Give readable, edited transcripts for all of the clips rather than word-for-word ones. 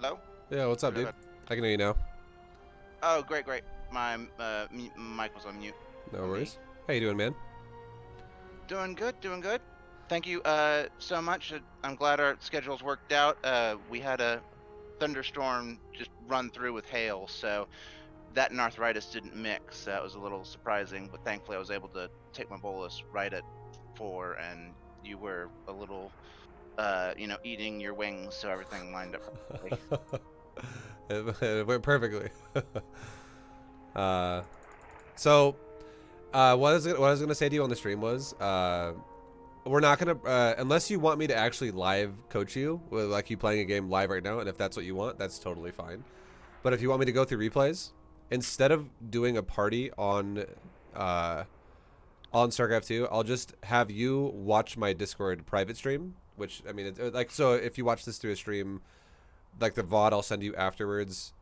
Hello? Yeah, what's up, Hello, dude? hello. I can hear you now. Oh, great, great. My mic was on mute No for me. worries. How you doing, man? Doing good, doing good. Thank you so much. I'm glad our schedules worked out. We had a thunderstorm just run through with hail, so that and arthritis didn't mix. That was a little surprising, but thankfully I was able to take my bolus right at 4, and you were a little, eating your wings, so everything lined up perfectly. It went perfectly. uh, so, what I was gonna say to you on the stream was, we're not gonna, unless you want me to actually live coach you, with like you playing a game live right now, and if that's what you want, that's totally fine. But if you want me to go through replays, instead of doing a party uh, on StarCraft 2, I'll just have you watch my Discord private stream. Which I mean, like, so if you watch this through a stream, like the VOD I'll send you afterwards,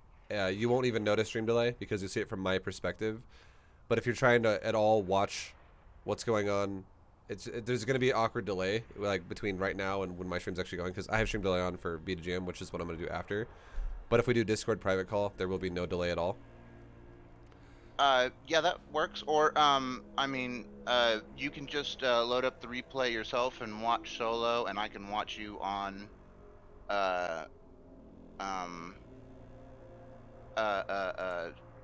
you won't even notice stream delay because you see it from my perspective. But if you're trying to at all watch what's going on, there's going to be an awkward delay like between right now and when my stream's actually going because I have stream delay on for BTGM, which is what I'm going to do after. But if we do Discord private call, there will be no delay at all. Yeah, that works. Or, you can just load up the replay yourself and watch solo, and I can watch you on uh, um,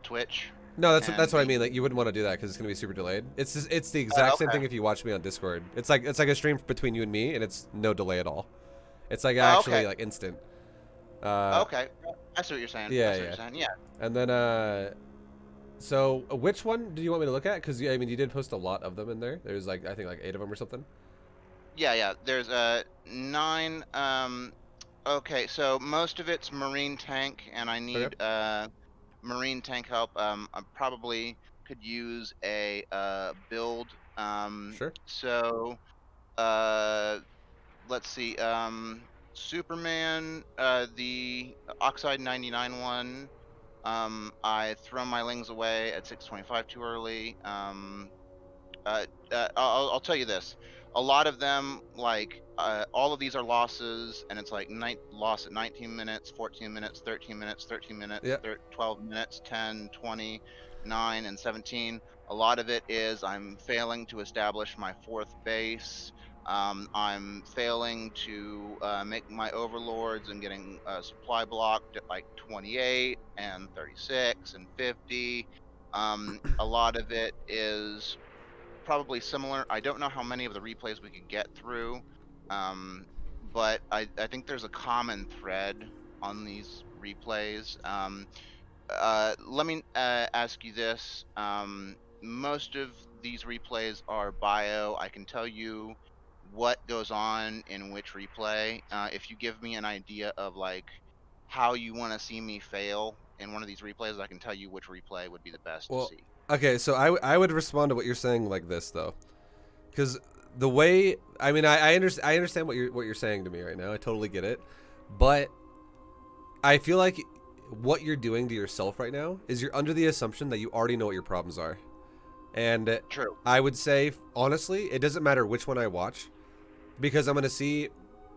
Twitch. No, that's And what I we. mean. Like you wouldn't want to do that because it's gonna be super delayed. It's the exact same Okay. thing if you watch me on Discord. It's like a stream between you and me, and it's no delay at all. It's like Okay. actually like instant. Uh, Okay. I see what you're saying. I yeah, see what you're yeah. saying. Yeah. And then so which one do you want me to look at? Because I mean, you did post a lot of them in there. There's like I think like 8 of them or something. Yeah, yeah. There's 9. Okay, so most of it's marine tank, and I Okay. need marine tank help. I probably could use a build. Sure. So uh, let's see. Superman, the Oxide 99 one. I throw my lings away at 625 too early. I'll tell you this. A lot of them, like all of these are losses, and it's like loss at 19 minutes, 14 minutes, 13 minutes, 13 minutes, Yeah. 12 minutes, 10, 20, 9, and 17. A lot of it is I'm failing to establish my fourth base. I'm failing to make my overlords and getting supply blocked at like 28 and 36 and 50. A lot of it is probably similar. I don't know how many of the replays we could get through, um, but I think there's a common thread on these replays. Let me ask you this. Most of these replays are bio. I can tell you what goes on in which replay. If you give me an idea of like how you want to see me fail in one of these replays, I can tell you which replay would be the best to Well, see. okay. So I would respond to what you're saying like this though, because the way I mean I understand what you're saying to me right now. I totally get it, but I feel like what you're doing to yourself right now is you're under the assumption that you already know what your problems are. And True. I would say, honestly, it doesn't matter which one I watch because I'm going to see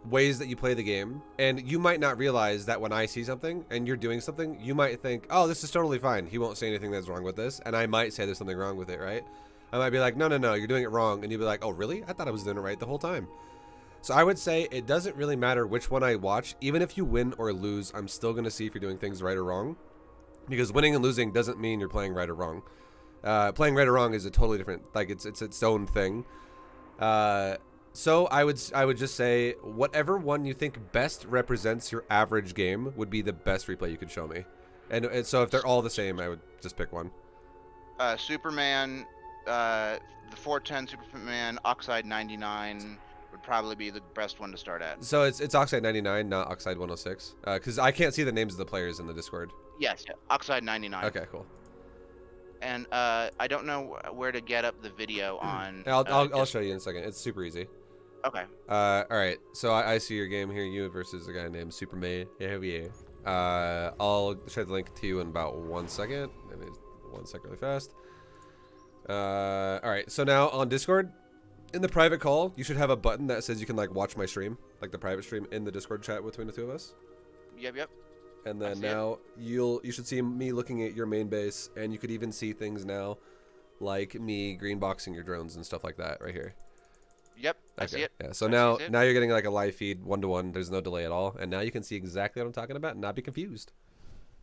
ways that you play the game. And you might not realize that when I see something and you're doing something, you might think, oh, this is totally fine. He won't say anything that's wrong with this. And I might say there's something wrong with it, right? I might be like, no, no, no, you're doing it wrong. And you'd be like, oh, really? I thought I was doing it right the whole time. So I would say it doesn't really matter which one I watch. Even if you win or lose, I'm still going to see if you're doing things right or wrong. Because winning and losing doesn't mean you're playing right or wrong. Playing right or wrong is a totally different, like it's its own thing. Uh, so I would just say whatever one you think best represents your average game would be the best replay you could show me. And so if they're all the same, I would just pick one. Superman, the 410 Superman, Oxide 99 would probably be the best one to start at. So it's Oxide 99, not Oxide 106, because I can't see the names of the players in the Discord. Yes, yeah, Oxide 99. Okay, cool. And I don't know where to get up the video on. I'll show you in a second. It's super easy. Okay. All right. So I see your game here. You versus a guy named Superman. Yeah. I'll share the link to you in about 1 second. Maybe 1 second, really fast. All right. So now on Discord, in the private call, you should have a button that says you can like watch my stream, like the private stream in the Discord chat between the two of us. Yep. And I then see it. now you should see me looking at your main base, and you could even see things now like me green boxing your drones and stuff like that right here. Yep, I Okay, see it. yeah. So I see now it. now you're getting like a live feed 1-to-1. There's no delay at all, and now you can see exactly what I'm talking about and not be confused.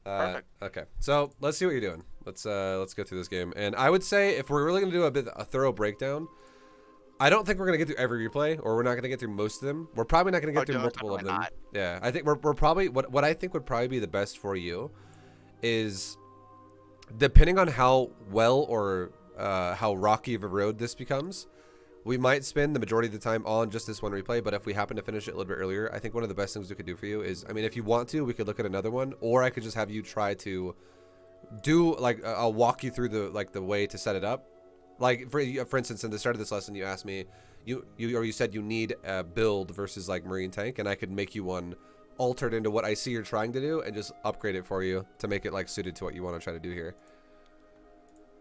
Perfect. Okay, so let's see what you're doing. Let's go through this game, and I would say if we're really gonna do a thorough breakdown, I don't think we're gonna get through every replay, or we're not gonna get through most of them. We're probably not gonna Oh, get through most multiple of definitely them. not. Yeah, I think we're probably what I think would probably be the best for you is depending on how well or how rocky of a road this becomes. We might spend the majority of the time on just this one replay, but if we happen to finish it a little bit earlier, I think one of the best things we could do for you is, I mean, if you want to, we could look at another one, or I could just have you try to do like I'll walk you through the way to set it up. Like for instance, in the start of this lesson, you asked me, you said you need a build versus like marine tank, and I could make you one altered into what I see you're trying to do, and just upgrade it for you to make it like suited to what you want to try to do here.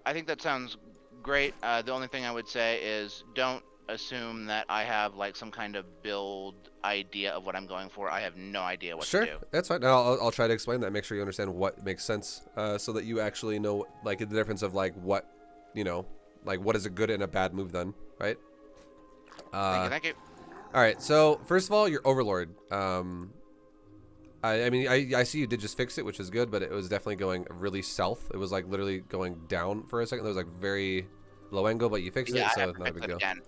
I think that sounds great. The only thing I would say is don't assume that I have like some kind of build idea of what I'm going for. I have no idea what to Sure, do. that's fine. Now I'll try to explain that. Make sure you understand what makes sense, so that you actually know like the difference of like what, you know, like what is a good and a bad move then, right? Thank you, thank you. All right. So first of all, your Overlord. I mean, I see you did just fix it, which is good, but it was definitely going really south. It was like literally going down for a second. It was like very low angle, but you fixed Yeah, it, I have so to not a fix big it deal. again.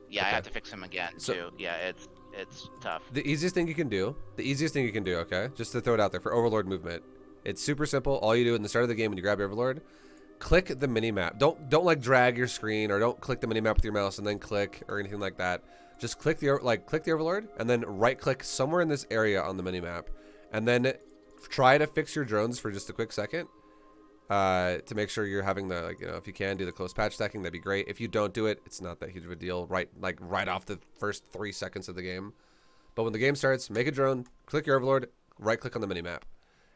Yeah, I Okay. have to fix him again So too. Yeah, it's tough. the easiest thing you can do, okay, just to throw it out there for Overlord movement, it's super simple. All you do in the start of the game when you grab your Overlord, click the mini map. Don't like drag your screen, or don't click the mini map with your mouse and then click or anything like that. Just click the Overlord and then right click somewhere in this area on the mini map, and then try to fix your drones for just a quick second, to make sure you're having the, like, you know, if you can do the close patch stacking, that'd be great. If you don't do it, it's not that huge of a deal, right off the first 3 seconds of the game. But when the game starts, make a drone, click your Overlord, right click on the mini map,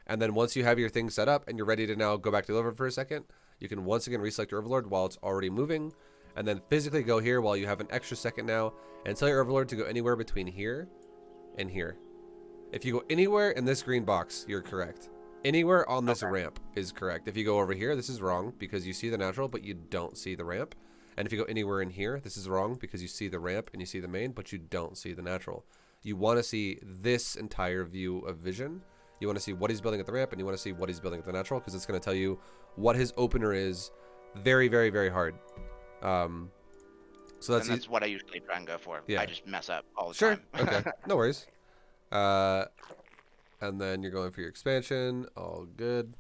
and then once you have your thing set up and you're ready to now go back to the Overlord for a second, you can once again reselect your Overlord while it's already moving, and then physically go here while you have an extra second now, and tell your Overlord to go anywhere between here and here. If you go anywhere in this green box, you're correct. Anywhere on this Okay. ramp is correct. If you go over here, this is wrong because you see the natural, but you don't see the ramp. And if you go anywhere in here, this is wrong because you see the ramp and you see the main, but you don't see the natural. You want to see this entire view of vision. You want to see what he's building at the ramp, and you want to see what he's building at the natural, because it's going to tell you what his opener is very, very, very hard. So And that's what I usually try and go for. yeah. I just mess up all the Sure. time. Okay. No worries. And then you're going for your expansion. All good.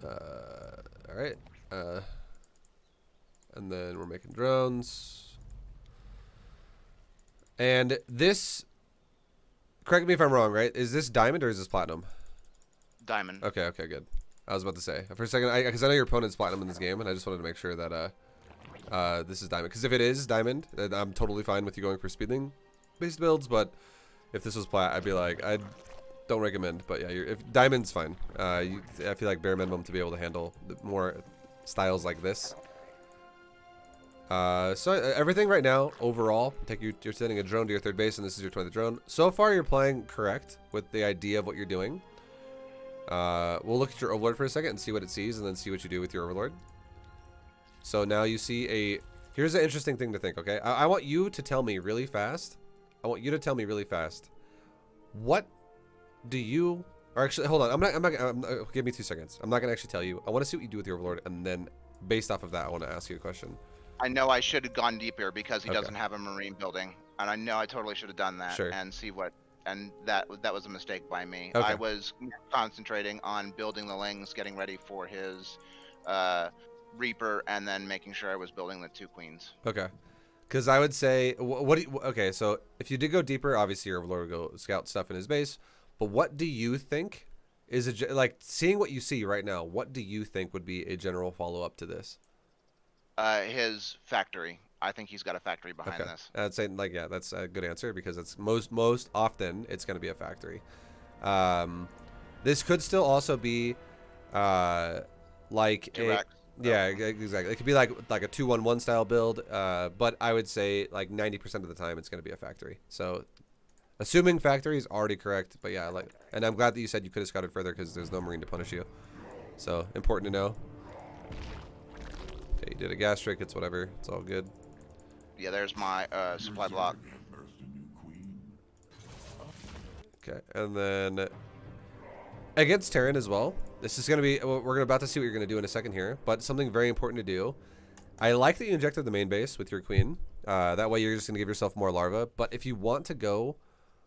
All right. And then we're making drones. And this, correct me if I'm wrong, right? Is this diamond or is this platinum? Diamond. Okay, okay, good. I was about to say. For a second, because I know your opponent's platinum in this game, and I just wanted to make sure that this is diamond. Because if it is diamond, then I'm totally fine with you going for speedling-based builds, but if this was plat, I'd be like, I don't recommend. But yeah, if diamond's fine. I feel like bare minimum to be able to handle more styles like this. So everything right now, overall, you're sending a drone to your third base, and this is your 20th drone. So far, you're playing correct with the idea of what you're doing. We'll look at your Overlord for a second and see what it sees, and then see what you do with your Overlord. So now you see here's an interesting thing to think, okay? I want you to tell me really fast. What do you, or actually, hold on. Give me 2 seconds. I'm not going to actually tell you. I want to see what you do with your Overlord, and then based off of that, I want to ask you a question. I know I should have gone deeper because he Okay. doesn't have a marine building, and I know I totally should have done that. Sure. And see what, and that was a mistake by me. Okay. I was concentrating on building the Lings, getting ready for his Reaper, and then making sure I was building the 2 queens. Okay. Because I would say, okay, so if you did go deeper, obviously your Overlord would go scout stuff in his base, but what do you think is like, seeing what you see right now, what do you think would be a general follow-up to this? His factory. I think he's got a factory behind this. I'd say, like, yeah, that's a good answer, because it's most often it's going to be a factory. This could still also be like Direct. yeah, exactly. It could be like a 2-1-1 style build, but I would say like 90% of the time it's going to be a factory. So Assuming factory is already correct, but yeah, like, and I'm glad that you said you could have scouted further because there's no marine to punish you. So important to know. Okay, you did a gastric. It's whatever. It's all good. Yeah, there's my supply block. Okay, and then against Terran as well. This is gonna be. We're about to see what you're gonna do in a second here, but something very important to do. I like that you injected the main base with your queen. That way you're just gonna give yourself more larva. But if you want to go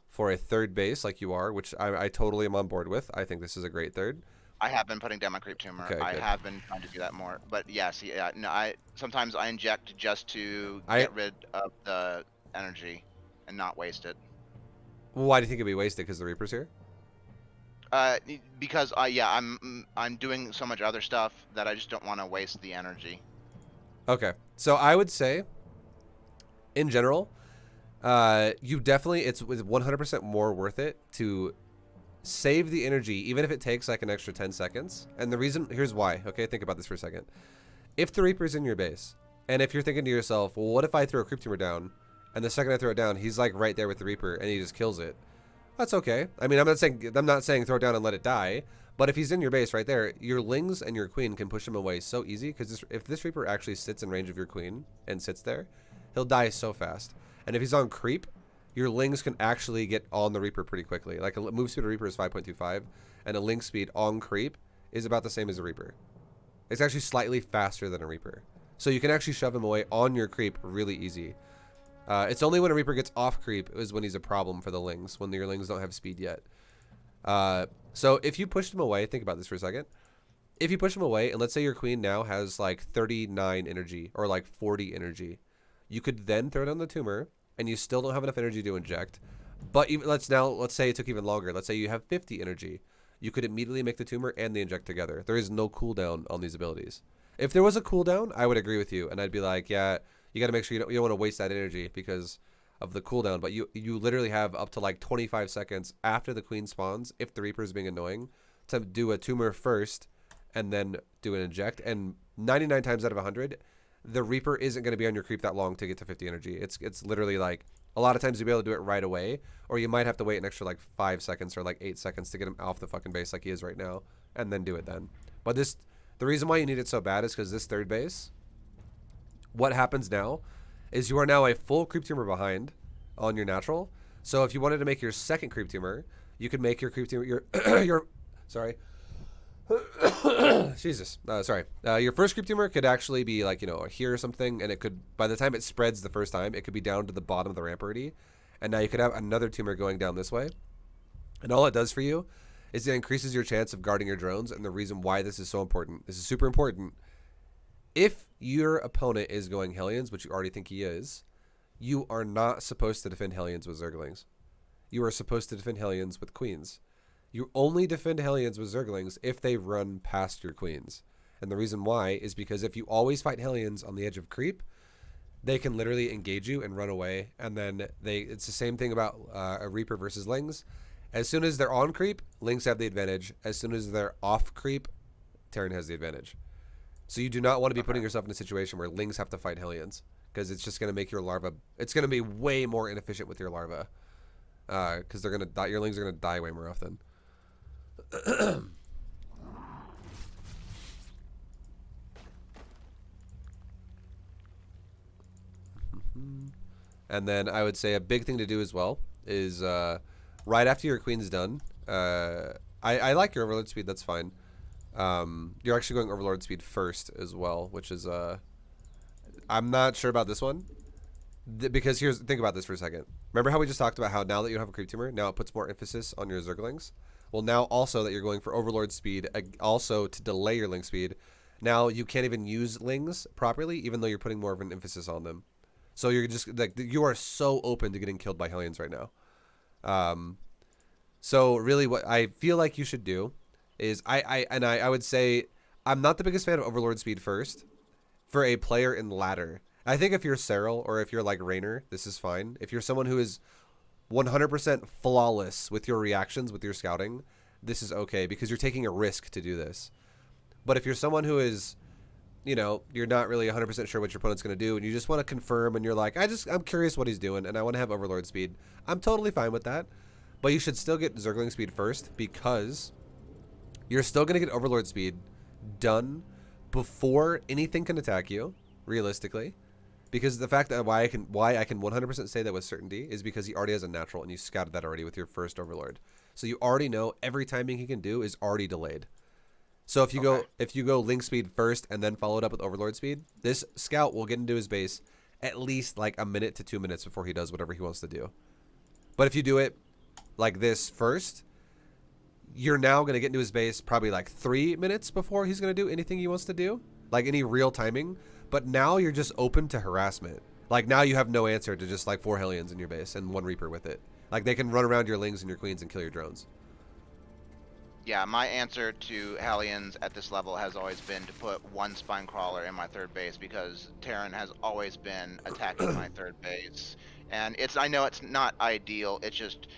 for a third base like you are, which I totally am on board with, I think this is a great third. I have been putting down my creep tumor. Okay, I good. have been trying to do that more. But yeah, see, no, I sometimes I inject just to I get rid of the energy and not waste it. Why do you think it'd be wasted? Because the Reaper's here. Because yeah, I'm doing so much other stuff that I just don't want to waste the energy. Okay, so I would say, in general, you definitely it's 100% more worth it to save the energy, even if it takes like an extra 10 seconds. And the reason, here's why. Okay, think about this for a second. If the Reaper's in your base, and if you're thinking to yourself, well, what if I throw a creep tumor down, and the second I throw it down, he's like right there with the Reaper, and he just kills it. That's okay. I mean, I'm not saying throw it down and let it die. But if he's in your base right there, your Lings and your Queen can push him away so easy. Because if this Reaper actually sits in range of your Queen and sits there, he'll die so fast. And if he's on creep, your Lings can actually get on the Reaper pretty quickly. Like a move speed of Reaper is 5.25, and a Ling speed on creep is about the same as a Reaper. It's actually slightly faster than a Reaper. So you can actually shove him away on your creep really easy. It's only when a Reaper gets off creep is when he's a problem for the Lings, when your Lings don't have speed yet. So if you pushed him away, think about this for a second. If you push him away, and let's say your Queen now has like 39 energy or like 40 energy, you could then throw down the tumor, and you still don't have enough energy to inject. But even, let's say it took even longer. Let's say you have 50 energy. You could immediately make the tumor and the inject together. There is no cooldown on these abilities. If there was a cooldown, I would agree with you, and I'd be like, yeah, you got to make sure you don't want to waste that energy because of the cooldown. But you literally have up to like 25 seconds after the Queen spawns, if the Reaper is being annoying, to do a tumor first and then do an inject. And 99 times out of 100, the Reaper isn't going to be on your creep that long to get to 50 energy. It's literally like a lot of times you'll be able to do it right away, or you might have to wait an extra like 5 seconds or like 8 seconds to get him off the fucking base like he is right now, and then do it then. But the reason why you need it so bad is because this third base, what happens now is you are now a full creep tumor behind on your natural. So if you wanted to make your second creep tumor, you could make your creep tumor your sorry. Jesus, sorry. Your first creep tumor could actually be like, here or something, and it could, by the time it spreads the first time, it could be down to the bottom of the ramp already, and now you could have another tumor going down this way. And all it does for you is it increases your chance of guarding your drones. And the reason why this is so important, this is super important. If your opponent is going Hellions, which you already think he is, you are not supposed to defend Hellions with Zerglings. You are supposed to defend Hellions with Queens. You only defend Hellions with Zerglings if they run past your Queens. And the reason why is because if you always fight Hellions on the edge of creep, they can literally engage you and run away. And then it's the same thing about a Reaper versus Lings. As soon as they're on creep, Lings have the advantage. As soon as they're off creep, Terran has the advantage. So you do not want to be putting yourself in a situation where Lings have to fight Hellions, because it's just going to make your larva, it's going to be way more inefficient with your larva. Because they're going to die, your Lings are going to die way more often. And then I would say a big thing to do as well is right after your Queen's done. I like your Overlord speed. That's fine. You're actually going Overlord speed first as well, which is I'm not sure about this one. Because think about this for a second. Remember how we just talked about how now that you have a creep tumor, now it puts more emphasis on your Zerglings? Well, now also that you're going for Overlord speed, also to delay your Ling speed, now you can't even use Lings properly, even though you're putting more of an emphasis on them. So you're just like, you are so open to getting killed by Hellions right now. So really what I feel like you should do is I would say I'm not the biggest fan of Overlord speed first for a player in ladder. I think if you're Cyril or if you're like Raynor, this is fine. If you're someone who is 100% flawless with your reactions, with your scouting, this is okay because you're taking a risk to do this. But if you're someone who is you know, you're not really 100% sure what your opponent's going to do, and you just want to confirm, and you're like, I'm curious what he's doing, and I want to have Overlord speed. I'm totally fine with that, but you should still get Zergling speed first, because you're still going to get Overlord speed done before anything can attack you, realistically. Because the fact that why I can 100% say that with certainty is because he already has a natural, and you scouted that already with your first Overlord. So you already know every timing he can do is already delayed. So Okay. if you go Link speed first and then follow it up with Overlord speed, this scout will get into his base at least like a minute to 2 minutes before he does whatever he wants to do. But if you do it like this first, you're now going to get into his base probably like 3 minutes before he's going to do anything he wants to do, like any real timing. But now you're just open to harassment. Like now you have no answer to just like 4 Hellions in your base and 1 Reaper with it. Like they can run around your Lings and your Queens and kill your drones. Yeah, my answer to Hellions at this level has always been to put one spine crawler in my third base because Terran has always been attacking my third base. And I know it's not ideal, it's just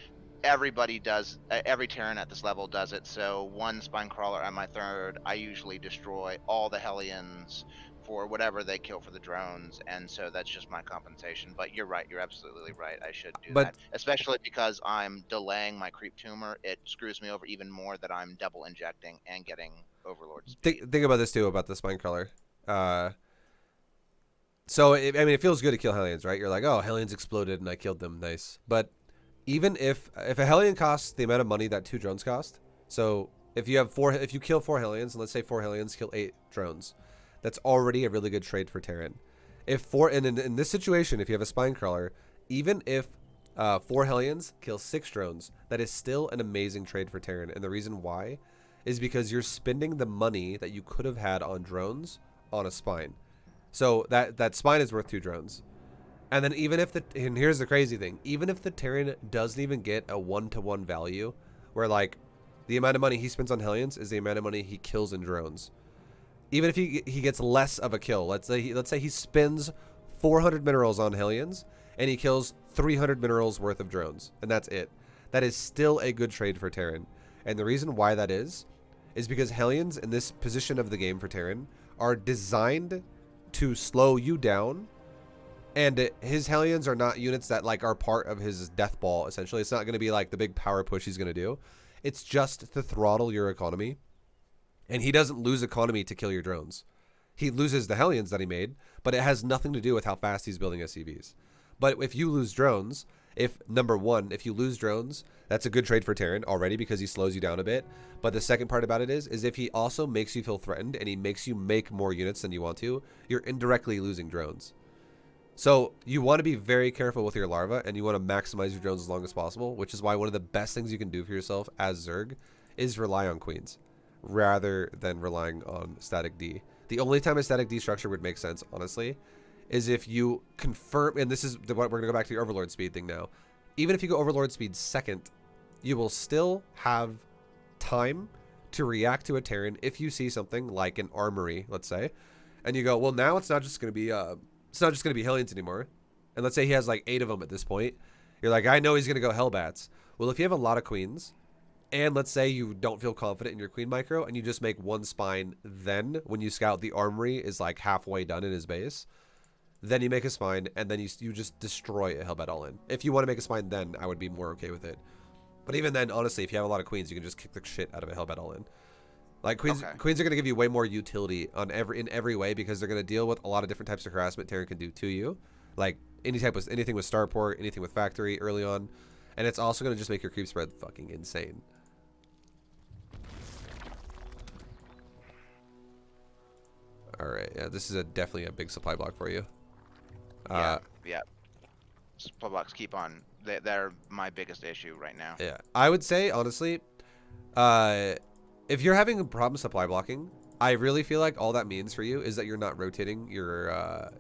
everybody does, every Terran at this level does it. So one spine crawler at my third, I usually destroy all the Hellions for whatever they kill for the drones, and so that's just my compensation. But you're right, you're absolutely right. I should do But that, especially because I'm delaying my creep tumor. It screws me over even more that I'm double injecting and getting Overlord speed. think about this too about the spine crawler. Uh, I mean, it feels good to kill Hellions, right? You're like, oh, Hellions exploded and I killed them, nice. But even if a Hellion costs the amount of money that 2 drones cost, so if you kill 4 Hellions, and let's say 4 Hellions kill 8 drones, that's already a really good trade for Terran. If four and in this situation, if you have a spine crawler, even if 4 Hellions kill 6 drones, that is still an amazing trade for Terran. And the reason why is because you're spending the money that you could have had on drones on a spine. So that spine is worth 2 drones. And then and here's the crazy thing, even if the Terran doesn't even get a 1-to-1 value, where like the amount of money he spends on Hellions is the amount of money he kills in drones. Even if he gets less of a kill, let's say he spends 400 minerals on Hellions and he kills 300 minerals worth of drones, and that's it. That is still a good trade for Terran. And the reason why that is because Hellions in this position of the game for Terran are designed to slow you down, and his Hellions are not units that like are part of his death ball. Essentially, it's not going to be like the big power push he's going to do. It's just to throttle your economy, and he doesn't lose economy to kill your drones. He loses the Hellions that he made, but it has nothing to do with how fast he's building SCVs. But if you lose drones, if you lose drones, that's a good trade for Terran already because he slows you down a bit. But the second part about it is if he also makes you feel threatened and he makes you make more units than you want to, you're indirectly losing drones. So you want to be very careful with your Larva, and you want to maximize your drones as long as possible, which is why one of the best things you can do for yourself as Zerg is rely on Queens rather than relying on static D. The only time a static D structure would make sense, honestly, is if you confirm, and this is what we're going to go back to the Overlord speed thing now. Even if you go Overlord speed second, you will still have time to react to a Terran if you see something like an armory, let's say, and you go, well, now it's not just going to be Hellions anymore. And let's say he has like 8 of them at this point. You're like, I know he's going to go Hellbats. Well, if you have a lot of Queens, and let's say you don't feel confident in your Queen micro, and you just make 1 spine, then when you scout the armory is like halfway done in his base, then you make a spine, and then you just destroy a Hellbat all in. If you want to make a spine, then I would be more okay with it. But even then, honestly, if you have a lot of Queens, you can just kick the shit out of a Hellbat all in. Like Okay. Queens are going to give you way more utility in every way because they're going to deal with a lot of different types of harassment Terran can do to you, like anything with starport, anything with factory early on, and it's also going to just make your creep spread fucking insane. All right, yeah, this is definitely a big supply block for you. Yeah, yeah. Supply blocks keep on. They're my biggest issue right now. Yeah, I would say honestly, uh, if you're having a problem supply blocking, I really feel like all that means for you is that you're not rotating your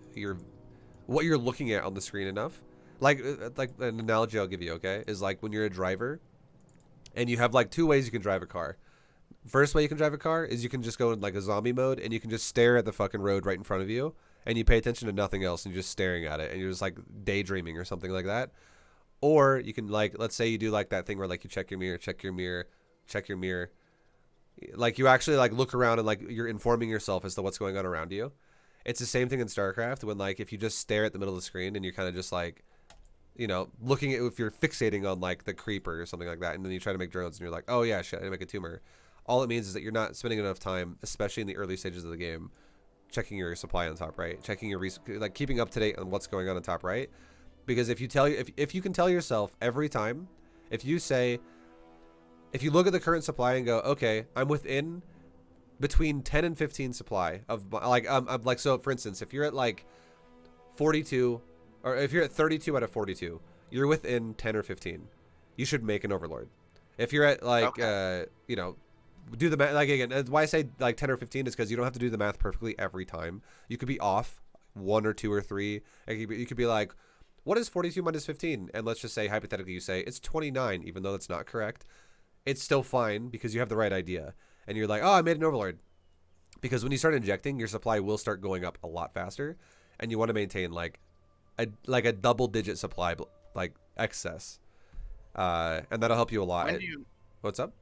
what you're looking at on the screen enough. Like an analogy I'll give you, okay, is like when you're a driver and you have like 2 ways you can drive a car. First way you can drive a car is you can just go in like a zombie mode and you can just stare at the fucking road right in front of you and you pay attention to nothing else and you're just staring at it and you're just like daydreaming or something like that. Or you can, like, let's say you do like that thing where like you check your mirror, check your mirror, check your mirror, Like you actually like look around and like you're informing yourself as to what's going on around you. It's the same thing in StarCraft when like if you just stare at the middle of the screen and you're kind of just like, you know, looking at if you're fixating on like the creeper or something like that, and then you try to make drones and you're like, oh yeah, shit, I need to make a tumor. All it means is that you're not spending enough time, especially in the early stages of the game, checking your supply on top right, checking your like keeping up to date on what's going on top right. Because if you tell if you can tell yourself every time, if you say, if you look at the current supply and go, okay, I'm within between 10 and 15 supply of like I'm like, so for instance, if you're at like 42, or if you're at 32 out of 42, you're within 10 or 15. You should make an overlord. If you're at like Okay. you know, do the math. Like again, why I say like 10 or 15 is because you don't have to do the math perfectly every time. You could be off one or two or three. You could be like, what is 42 minus 15? And let's just say hypothetically you say it's 29, even though that's not correct. It's still fine because you have the right idea. And you're like, oh, I made an overlord. Because when you start injecting, your supply will start going up a lot faster, and you want to maintain like a double digit supply like excess, and that'll help you a lot. When do you What's up?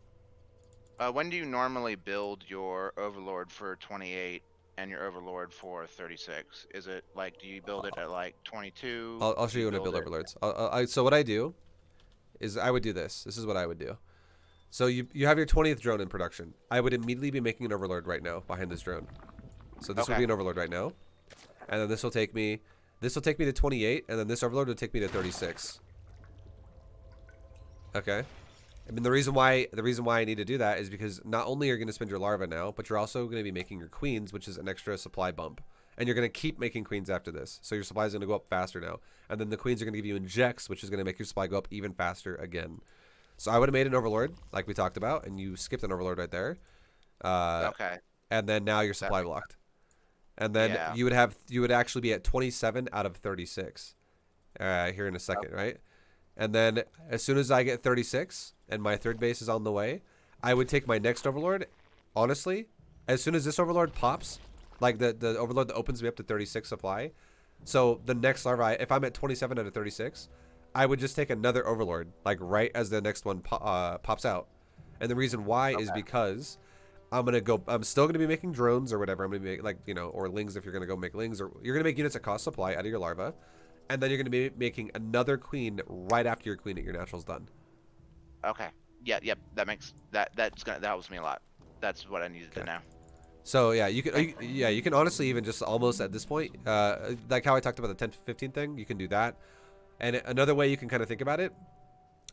when do you normally build your Overlord for 28 and your Overlord for 36? Is it like, do you build it at like 22? I'll Do show you you when I build build it? overlords. So what I do is I would do this. This is what I would do. So you have your 20th drone in production. I would immediately be making an overlord right now behind this drone. So this will Okay. be an overlord right now, and then this will take me to 28, and then this overlord will take me to 36. Okay. I mean the reason why I need to do that is because not only are you going to spend your larva now, but you're also going to be making your queens, which is an extra supply bump. And you're going to keep making queens after this. So your supply is going to go up faster now. And then the queens are going to give you injects, which is going to make your supply go up even faster again. So I would have made an overlord, like we talked about, and you skipped an overlord right there. Uh, Okay. and then now your That supply makes blocked. And then Yeah. you would actually be at 27 out of 36 here in a second, right? And then as soon as I get 36 and my third base is on the way, I would take my next overlord. Honestly, as soon as this overlord pops, like the overlord that opens me up to 36 supply, so the next larva, if I'm at 27 out of 36, I would just take another overlord, like right as the next one pops out. And the reason why is Okay. because I'm still gonna be making drones or whatever. I'm gonna make like, you know, or lings if you're gonna go make lings, or you're gonna make units that cost supply out of your larva, and then you're gonna be making another queen right after your queen at your natural's done. Okay. Yeah. Yep. That helps me a lot. That's what I needed to Okay. know. So yeah, you can honestly even just almost at this point, like how I talked about the 10-15 thing, you can do that. And another way you can kind of think about it,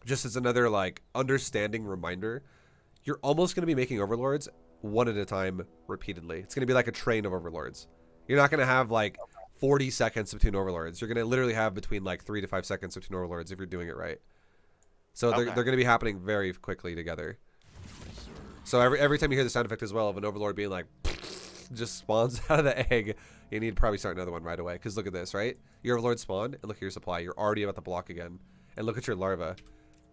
just as another like understanding reminder, you're almost going to be making overlords one at a time repeatedly. It's going to be like a train of overlords. You're not going to have like 40 seconds between overlords. You're going to literally have between like 3 to 5 seconds between overlords if you're doing it right. So Okay. they're going to be happening very quickly together. So every time you hear the sound effect as well of an overlord being like just spawns out of the egg, you need to probably start another one right away. Because look at this, right? Your overlord spawned, and look at your supply. You're already about to block again. And look at your larva.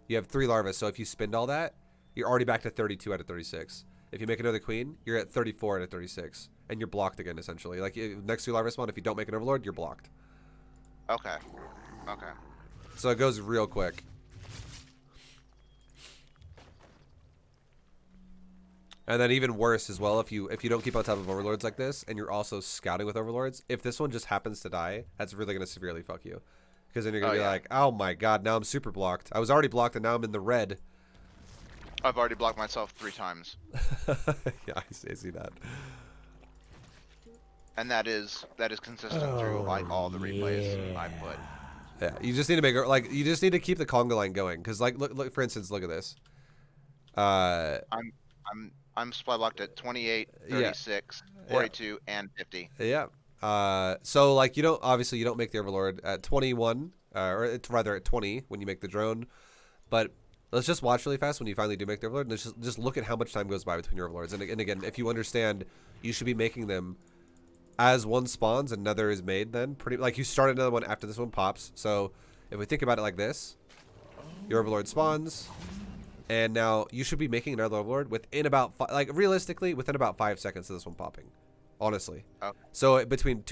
You have 3 larvae, so if you spend all that, you're already back to 32 out of 36. If you make another queen, you're at 34 out of 36. And you're blocked again, essentially. Like, next to your larva spawn, if you don't make an overlord, you're blocked. Okay. Okay. So it goes real quick. And then even worse as well, if you don't keep on top of overlords like this, and you're also scouting with overlords, if this one just happens to die, that's really going to severely fuck you. Because then you're going Oh to be yeah. like, oh my god, now I'm super blocked. I was already blocked, and now I'm in the red. I've already blocked myself 3 times, Yeah, I see that. and that is consistent through like Oh all the replays I yeah. put. Yeah, you just need to make like you just need to keep the conga line going. Because like look for instance, look at this. Uh, I'm I'm supply blocked at 28, yeah, 36, yeah, 42, and 50. yeah. So like you don't make the overlord at 21, or it's rather at 20 when you make the drone. But let's just watch really fast when you finally do make the overlord. And let's just look at how much time goes by between your overlords. And again, if you understand, you should be making them as one spawns, another is made. Then pretty like you start another one after this one pops. So if we think about it like this, your overlord spawns, and now you should be making another overlord within about like realistically within about 5 seconds of this one popping. Honestly, Okay. so between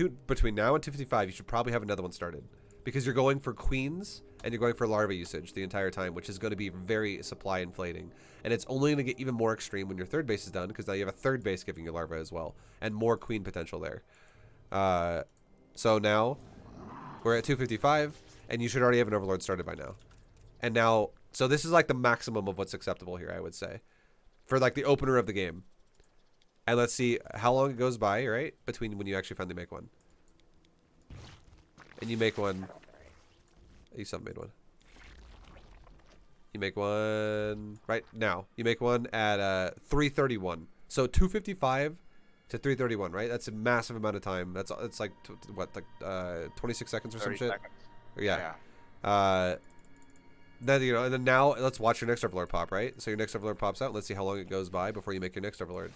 now and 255, you should probably have another one started because you're going for queens and you're going for larva usage the entire time, which is going to be very supply inflating. And it's only going to get even more extreme when your third base is done, because now you have a third base giving you larva as well, and more queen potential there. So now we're at 255, and you should already have an overlord started by now. And now, so this is like the maximum of what's acceptable here, I would say, for like the opener of the game. And let's see how long it goes by, right, between when you actually finally make one. And you make one. You still made one. You make one right now. You make one at 3:31. So 2:55 to 3:31, right? That's a massive amount of time. It's like what, like 26 seconds or some shit. Seconds. Yeah. Then you know, and then now let's watch your next overlord pop, right? So your next overlord pops out. Let's see how long it goes by before you make your next overlord.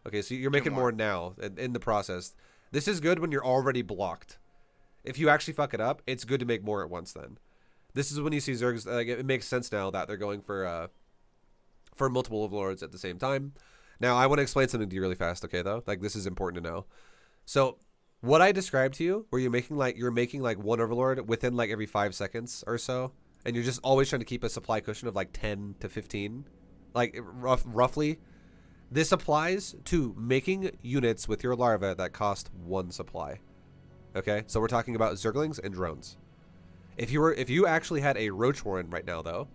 Okay, so you're making more now in the process. This is good when you're already blocked. If you actually fuck it up, it's good to make more at once then. This is when you see Zergs, like, it makes sense now that they're going for multiple overlords at the same time. Now, I want to explain something to you really fast, okay, though? Like, this is important to know. So, what I described to you, where you're making like one overlord within like every 5 seconds or so, and you're just always trying to keep a supply cushion of like 10 to 15, like roughly. This applies to making units with your larva that cost 1 supply. Okay, so we're talking about Zerglings and drones. If you actually had a roach warren right now though,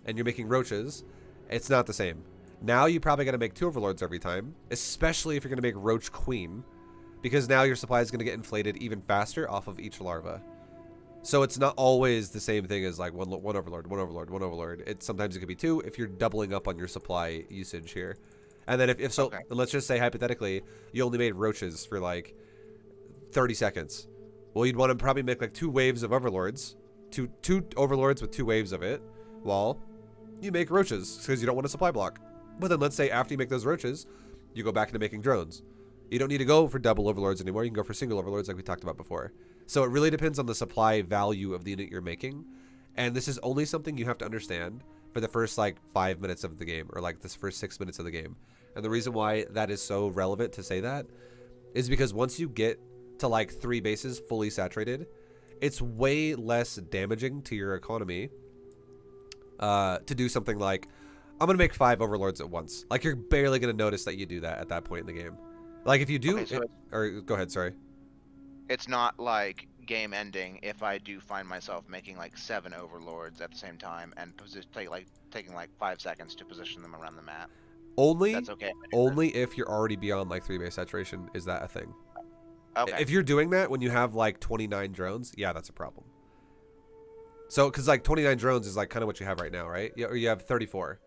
and you're making roaches, it's not the same. Now you probably got to make 2 overlords every time, especially if you're going to make roach queen, because now your supply is going to get inflated even faster off of each larva. So it's not always the same thing as like one overlord. Sometimes it could be 2 if you're doubling up on your supply usage here. And then if so, okay, let's just say hypothetically you only made roaches for like 30 seconds. Well, you'd want to probably make like 2 waves of overlords, two overlords with 2 waves of it, while you make roaches because you don't want a supply block. But then let's say after you make those roaches, you go back into making drones. You don't need to go for double overlords anymore. You can go for single overlords like we talked about before. So it really depends on the supply value of the unit you're making. And this is only something you have to understand for the first like 5 minutes of the game, or like this first 6 minutes of the game. And the reason why that is so relevant to say that is because once you get to like 3 bases fully saturated, it's way less damaging to your economy to do something like, I'm going to make 5 overlords at once. Like, you're barely going to notice that you do that at that point in the game. Like, if you do, okay, so or go ahead, sorry. It's not like game ending if I do find myself making like 7 overlords at the same time and taking like 5 seconds to position them around the map. Only, that's okay. Only if you're already beyond like 3 base saturation is that a thing. Okay. If you're doing that when you have like 29 drones, yeah, that's a problem. So, because like 29 drones is like kind of what you have right now, right? Or you have 34.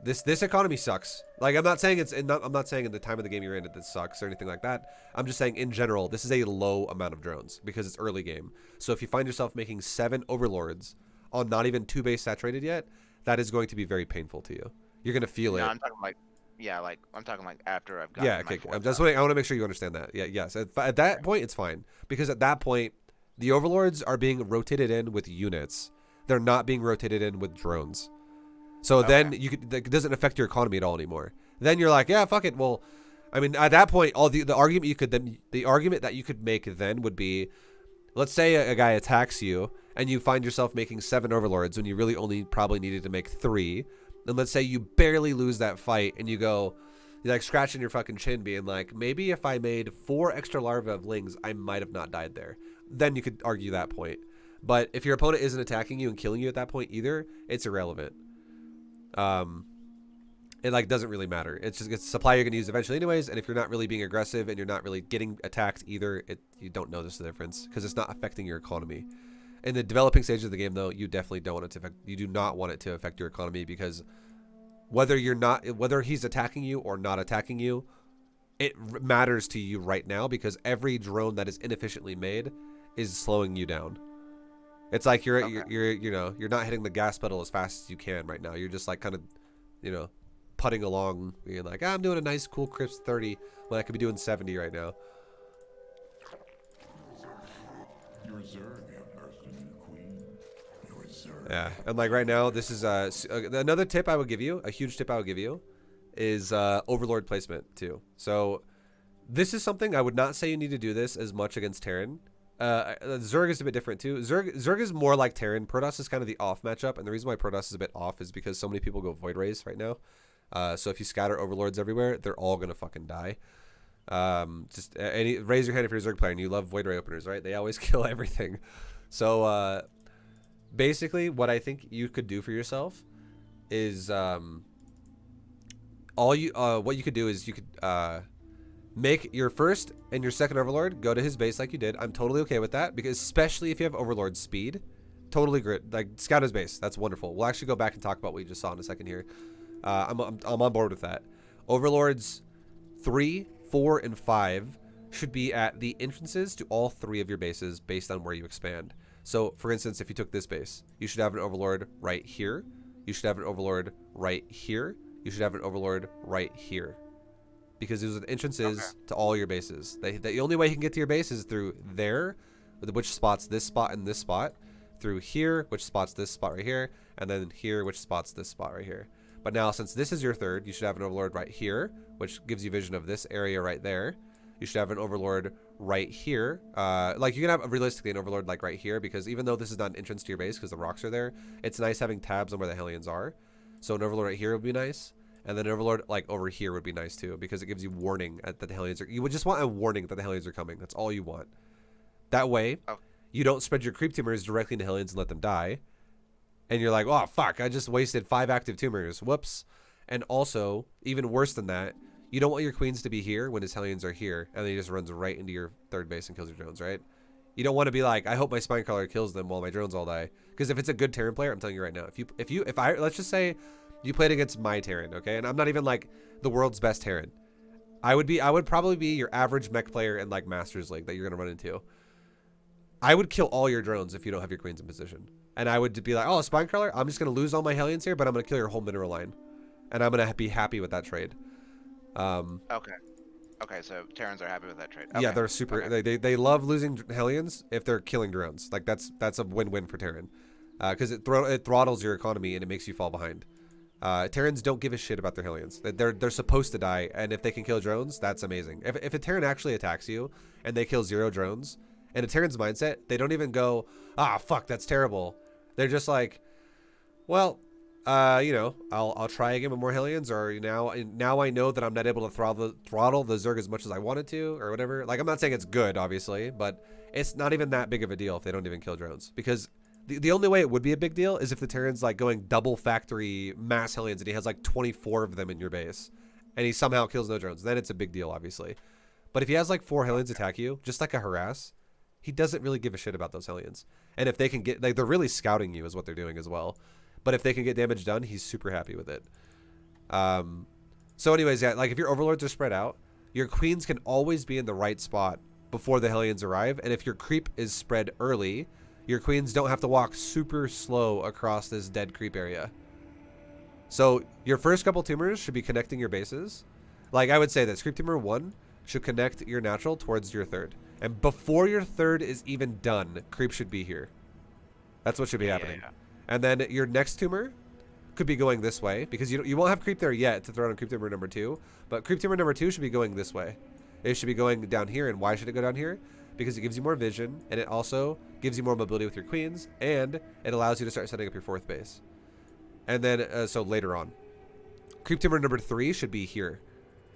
This economy sucks. Like, I'm not saying I'm not saying in the time of the game you're in it sucks or anything like that. I'm just saying in general, this is a low amount of drones because it's early game. So if you find yourself making 7 overlords on not even 2 base saturated yet, that is going to be very painful to you. You're gonna feel it. I'm talking like, yeah, like I'm talking like after I've got. Yeah, okay. That's what I want to make sure you understand that. Yeah, yes. At that point, it's fine because at that point, the overlords are being rotated in with units. They're not being rotated in with drones. So then it doesn't affect your economy at all anymore. Then you're like, yeah, fuck it. Well, I mean, at that point, the argument that you could make then would be, let's say a guy attacks you and you find yourself making 7 overlords when you really only probably needed to make 3. And let's say you barely lose that fight and you're like scratching your fucking chin being like, maybe if I made 4 extra larvae of lings, I might have not died there. Then you could argue that point. But if your opponent isn't attacking you and killing you at that point either, it's irrelevant. It like doesn't really matter. It's supply you're gonna use eventually anyways, and if you're not really being aggressive and you're not really getting attacked either, you don't notice the difference because it's not affecting your economy. In the developing stage of the game though, you definitely don't want it to affect, you do not want it to affect your economy because whether he's attacking you or not attacking you, it matters to you right now because every drone that is inefficiently made is slowing you down. It's like you're not hitting the gas pedal as fast as you can right now. You're just like kind of, putting along. You're like, I'm doing a nice cool crisp 30 when I could be doing 70 right now. Yeah, and like right now, this is another tip I would give you. A huge tip I would give you is Overlord placement too. So this is something I would not say you need to do this as much against Terran. Zerg is a bit different too. Zerg is more like Terran. Protoss is kind of the off matchup, and the reason why Protoss is a bit off is because so many people go Void Rays right now. So if you scatter Overlords everywhere, they're all gonna fucking die. Just any raise your hand if you're a Zerg player and you love Void Ray openers, right? They always kill everything. So basically, what I think you could do for yourself is what you could do is you could make your first and your second Overlord go to his base like you did. I'm totally okay with that, because especially if you have Overlord speed, totally great. Like, scout his base. That's wonderful. We'll actually go back and talk about what you just saw in a second here. I'm on board with that. Overlords 3, 4, and 5 should be at the entrances to all 3 of your bases based on where you expand. So, for instance, if you took this base, you should have an Overlord right here. You should have an Overlord right here. You should have an Overlord right here, because those are the entrances to all your bases. The only way you can get to your base is through there, which spots this spot and this spot, through here, which spots this spot right here, and then here, which spots this spot right here. But now, since this is your third, you should have an Overlord right here, which gives you vision of this area right there. You should have an Overlord right here. Like, you can have realistically an Overlord like right here, because even though this is not an entrance to your base because the rocks are there, it's nice having tabs on where the Hellions are. So an Overlord right here would be nice. And then an Overlord like over here would be nice too, because it gives you warning that the Hellions are... You would just want a warning that the Hellions are coming. That's all you want. That way, you don't spread your creep tumors directly into Hellions and let them die. And you're like, oh, fuck, I just wasted 5 active tumors. Whoops. And also, even worse than that, you don't want your queens to be here when his Hellions are here, and then he just runs right into your third base and kills your drones, right? You don't want to be like, I hope my Spinecrawler kills them while my drones all die. Because if it's a good Terran player, I'm telling you right now, let's just say you played against my Terran, okay? And I'm not even like the world's best Terran. I would probably be your average mech player in like Masters League that you're gonna run into. I would kill all your drones if you don't have your queens in position. And I would be like, oh, Spinecrawler, I'm just gonna lose all my Hellions here, but I'm gonna kill your whole mineral line. And I'm gonna be happy with that trade. Okay. Okay, so Terrans are happy with that trade. Okay. Yeah, they're super. Okay. They love losing Hellions if they're killing drones. Like, that's a win-win for Terran, because it throttles your economy and it makes you fall behind. Terrans don't give a shit about their Hellions. They're supposed to die, and if they can kill drones, that's amazing. If a Terran actually attacks you and they kill 0 drones, in a Terran's mindset, they don't even go, ah, fuck, that's terrible. They're just like, well, you know, I'll try again with more Hellions, or now I know that I'm not able to throttle the Zerg as much as I wanted to, or whatever. Like, I'm not saying it's good, obviously, but it's not even that big of a deal if they don't even kill drones, because the only way it would be a big deal is if the Terran's like going double factory mass Hellions and he has like 24 of them in your base and he somehow kills no drones. Then it's a big deal, obviously. But if he has like 4 Hellions attack you, just like a harass, he doesn't really give a shit about those Hellions. And if they can get, like, they're really scouting you is what they're doing as well. But if they can get damage done, he's super happy with it. So anyways, yeah, like if your Overlords are spread out, your queens can always be in the right spot before the Hellions arrive. And if your creep is spread early, your queens don't have to walk super slow across this dead creep area. So your first couple tumors should be connecting your bases. Like, I would say that creep tumor 1 should connect your natural towards your third. And before your third is even done, creep should be here. That's what should be happening. Yeah. And then your next tumor could be going this way, because you won't have creep there yet to throw on creep tumor number 2. But creep tumor number 2 should be going this way. It should be going down here. And why should it go down here? Because it gives you more vision, and it also gives you more mobility with your queens, and it allows you to start setting up your 4th base. And then, so later on, creep tumor number 3 should be here.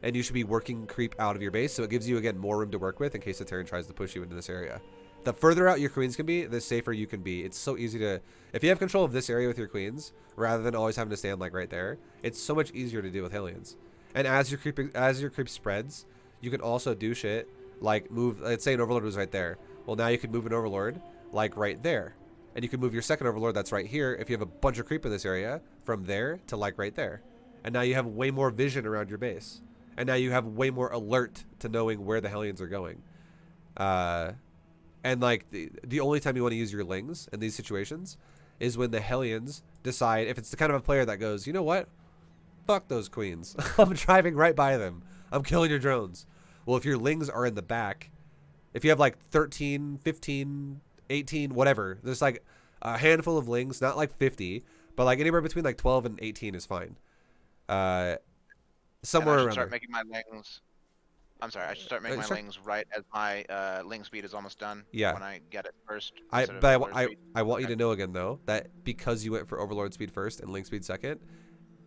And you should be working creep out of your base, so it gives you, again, more room to work with in case the Terran tries to push you into this area. The further out your queens can be, the safer you can be. It's so easy to... If you have control of this area with your queens, rather than always having to stand, like, right there, it's so much easier to deal with Hellions. And as your creep spreads, you can also do shit like move... Let's say an Overlord was right there. Well, now you can move an Overlord, like, right there. And you can move your second Overlord that's right here, if you have a bunch of creep in this area, from there to, like, right there. And now you have way more vision around your base. And now you have way more alert to knowing where the Hellions are going. And, like, the only time you want to use your Lings in these situations is when the Hellions decide, if it's the kind of a player that goes, you know what? Fuck those queens. I'm driving right by them. I'm killing your drones. Well, if your Lings are in the back, if you have, like, 13, 15, 18, whatever, there's, like, a handful of Lings, not, like, 50, but, like, anywhere between, like, 12 and 18 is fine. Somewhere and I should around start there. making my Lings. I'm sorry. I should start making my Sure. lings right as my ling speed is almost done Yeah. when I get it first I instead of but I, Overlord I speed. I want you Okay. to know again though that because you went for Overlord speed first and Link speed second,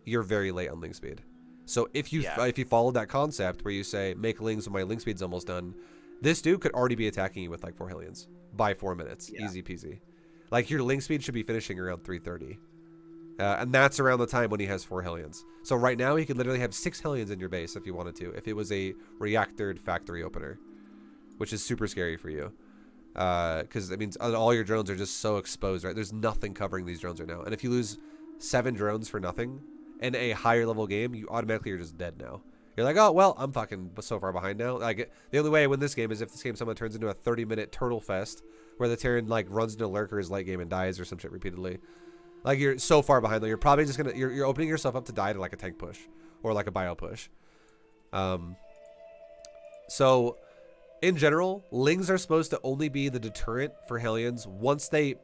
you're very late on Link speed. So Yeah. if you followed that concept where you say make Lings when my Link speed's almost done, this dude could already be attacking you with like 4 Hellions by 4 minutes, Yeah. easy peasy. Like your Link speed should be finishing around 3:30. And that's around the time when he has 4 Hellions. So right now he could literally have 6 Hellions in your base if you wanted to, if it was a reactored factory opener, which is super scary for you. Because it means all your drones are just so exposed, right? There's nothing covering these drones right now. And if you lose 7 drones for nothing in a higher level game, you automatically are just dead now. You're like, oh, well, I'm fucking so far behind now. Like, the only way I win this game is if this game someone turns into a 30-minute turtle fest where the Terran, like, runs into lurkers late game and dies or some shit repeatedly. Like, you're so far behind, though. You're probably just gonna, you're opening yourself up to die to, like, a tank push or, like, a bio push. Um, so in general, Lings are supposed to only be the deterrent for Hellions once they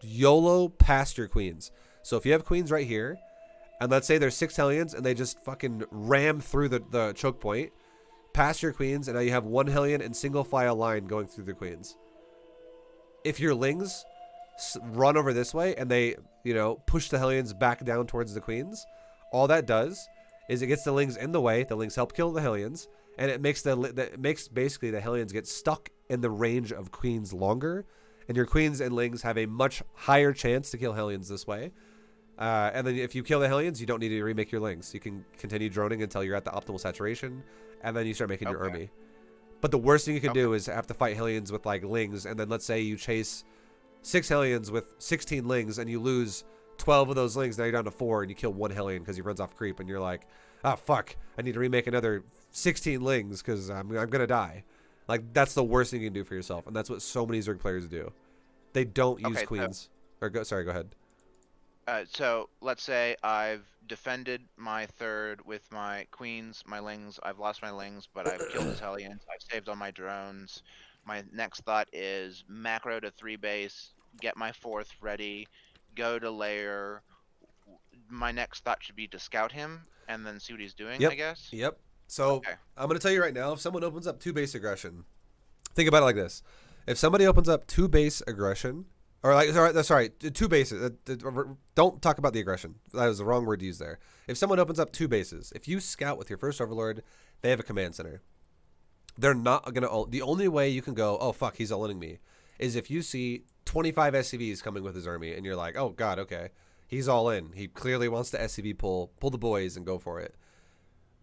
YOLO past your queens. So if you have queens right here, and let's say there's 6 Hellions and they just fucking ram through the choke point, past your queens, and now you have 1 Hellion in single file line going through the queens. If your Lings run over this way and they, push the Hellions back down towards the queens, all that does is it gets the Lings in the way. The Lings help kill the Hellions, and it makes basically the Hellions get stuck in the range of queens longer, and your queens and Lings have a much higher chance to kill Hellions this way. And then if you kill the Hellions, you don't need to remake your Lings. You can continue droning until you're at the optimal saturation, and then you start making your Okay. army. But the worst thing you can Okay. do is have to fight Hellions with like Lings, and then let's say you chase 6 Hellions with 16 Lings, and you lose 12 of those Lings. Now you're down to 4, and you kill 1 Hellion because he runs off creep, and you're like, ah, fuck, I need to remake another 16 Lings because I'm gonna die. Like, that's the worst thing you can do for yourself, and that's what so many Zerg players do. They don't use Okay. So queens. Sorry, go ahead. So let's say I've defended my third with my queens, my lings. I've lost my lings, but I've killed his hellions. I've saved all my drones. My next thought is macro to 3 base, get my fourth ready, go to layer. My next thought should be to scout him and then see what he's doing, I Yep, guess. yep. So Okay. I'm gonna tell you right now, if someone opens up 2 base aggression, think about it like this: if somebody opens up 2 base aggression, or like sorry, 2 bases. Don't talk about the aggression. That was the wrong word to use there. If someone opens up 2 bases, if you scout with your first Overlord, they have a command center. They're not gonna. The only way you can go, oh fuck, he's all-inning me, is if you see 25 SCVs coming with his army, and you're like, oh god, okay, he's all in. He clearly wants to SCV pull the boys and go for it.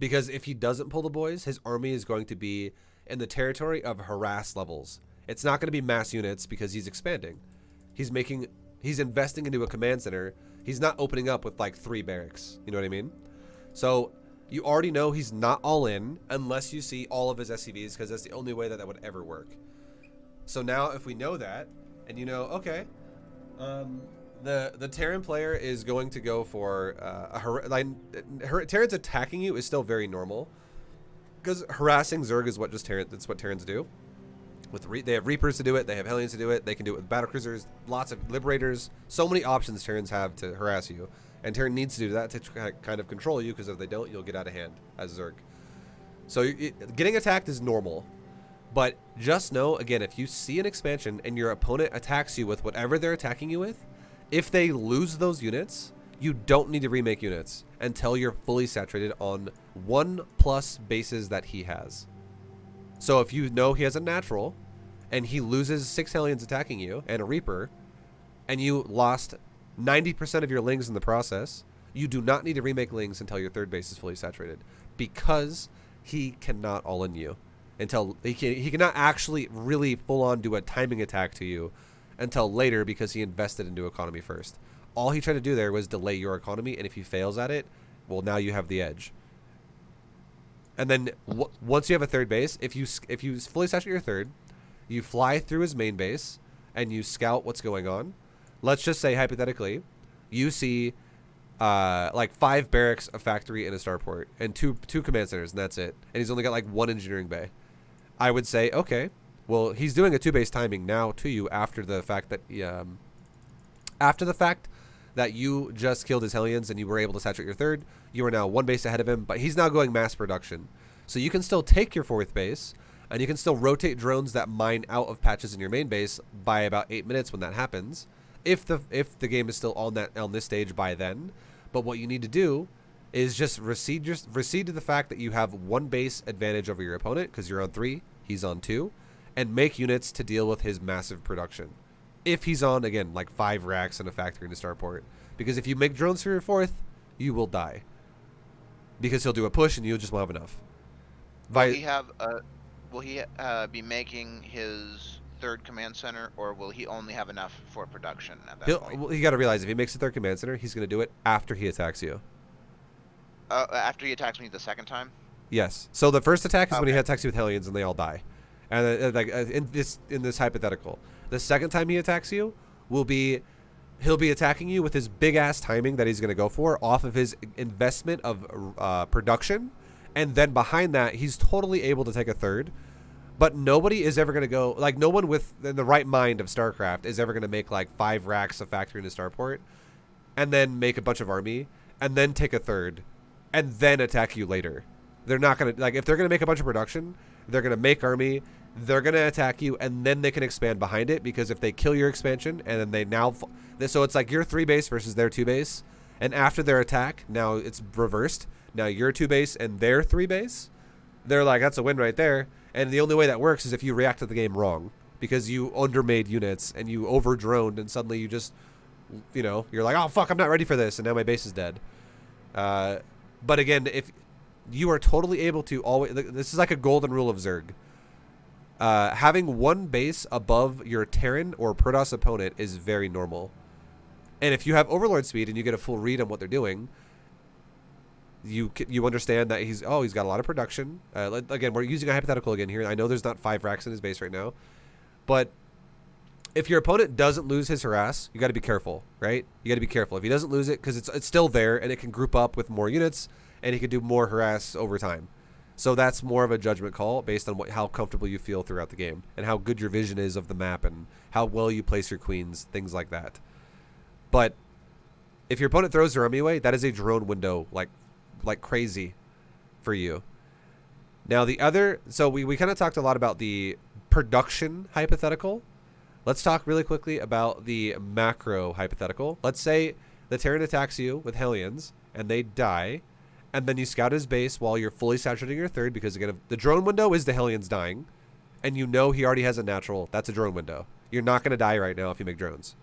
Because if he doesn't pull the boys, his army is going to be in the territory of harass levels. It's not going to be mass units because he's expanding. He's investing into a command center. He's not opening up with like 3 barracks. You know what I mean? So you already know he's not all in unless you see all of his SCVs, because that's the only way that would ever work. So now if we know that, and okay, the Terran player is going to go for Terrans attacking you is still very normal, because harassing Zerg is that's what Terrans do. They have Reapers to do it, they have Hellions to do it, they can do it with battlecruisers, lots of Liberators, so many options Terrans have to harass you, and Terran needs to do that to kind of control you, because if they don't, you'll get out of hand as Zerg. So getting attacked is normal. But just know, again, if you see an expansion and your opponent attacks you with whatever they're attacking you with, if they lose those units, you don't need to remake units until you're fully saturated on 1+ bases that he has. So if you know he has a natural and he loses 6 Hellions attacking you and a Reaper, and you lost 90% of your Lings in the process, you do not need to remake Lings until your third base is fully saturated, because he cannot all-in you. Until he cannot actually really full on do a timing attack to you until later, because he invested into economy first. All he tried to do there was delay your economy, and if he fails at it, well, now you have the edge. And then once you have a third base, if you fully saturate your third, you fly through his main base and you scout what's going on. Let's just say hypothetically, you see like 5 barracks, a factory, and a starport, and two command centers, and that's it. And he's only got like 1 engineering bay. I would say, okay, well, he's doing a 2-base timing now to you after the fact that you just killed his Hellions and you were able to saturate your third. You are now 1 base ahead of him, but he's now going mass production. So you can still take your 4th base, and you can still rotate drones that mine out of patches in your main base by about 8 minutes when that happens, if the game is still on this stage by then. But what you need to do is just recede to the fact that you have 1 base advantage over your opponent because you're on 3, he's on 2, and make units to deal with his massive production. If he's on, again, like 5 racks and a factory and a starport. Because if you make drones for your 4th, you will die. Because he'll do a push and you'll just won't have enough. Will he be making his 3rd command center, or will he only have enough for production at that point? Well, you got to realize, if he makes a 3rd command center, he's going to do it after he attacks you. After he attacks me the 2nd time? Yes. So the first attack is when he attacks you with Hellions and they all die. And in this hypothetical, the 2nd time he attacks you he'll be attacking you with his big ass timing that he's going to go for off of his investment of production, and then behind that he's totally able to take a 3rd. But nobody is ever going to go, like, no one in the right mind of StarCraft is ever going to make like 5 racks of factory and a starport, and then make a bunch of army, and then take a 3rd, and then attack you later. They're not going to, like, if they're going to make a bunch of production, they're going to make army, they're going to attack you, and then they can expand behind it, because if they kill your expansion, and then they now, so it's like your 3 base versus their 2 base, and after their attack, now it's reversed. Now your 2 base and their 3 base, they're like, that's a win right there. And the only way that works is if you react to the game wrong, because you undermade units and you over-droned, and suddenly you just, you're like, oh, fuck, I'm not ready for this, and now my base is dead. But again, if you are totally able to always, this is like a golden rule of Zerg. Having 1 base above your Terran or Protoss opponent is very normal. And if you have Overlord speed and you get a full read on what they're doing, you understand that he's got a lot of production. Again, we're using a hypothetical again here. I know there's not 5 racks in his base right now, but if your opponent doesn't lose his harass, you got to be careful, right? You got to be careful if he doesn't lose it, because it's still there and it can group up with more units and he can do more harass over time. So that's more of a judgment call based on how comfortable you feel throughout the game and how good your vision is of the map and how well you place your queens, things like that. But if your opponent throws their army away, that is a drone window like crazy for you. Now the other, so we kind of talked a lot about the production hypothetical. Let's talk really quickly about the macro hypothetical. Let's say the Terran attacks you with Hellions and they die, and then you scout his base while you're fully saturating your 3rd, because again, the drone window is the Hellions dying, and you know he already has a natural. That's a drone window. You're not going to die right now if you make drones.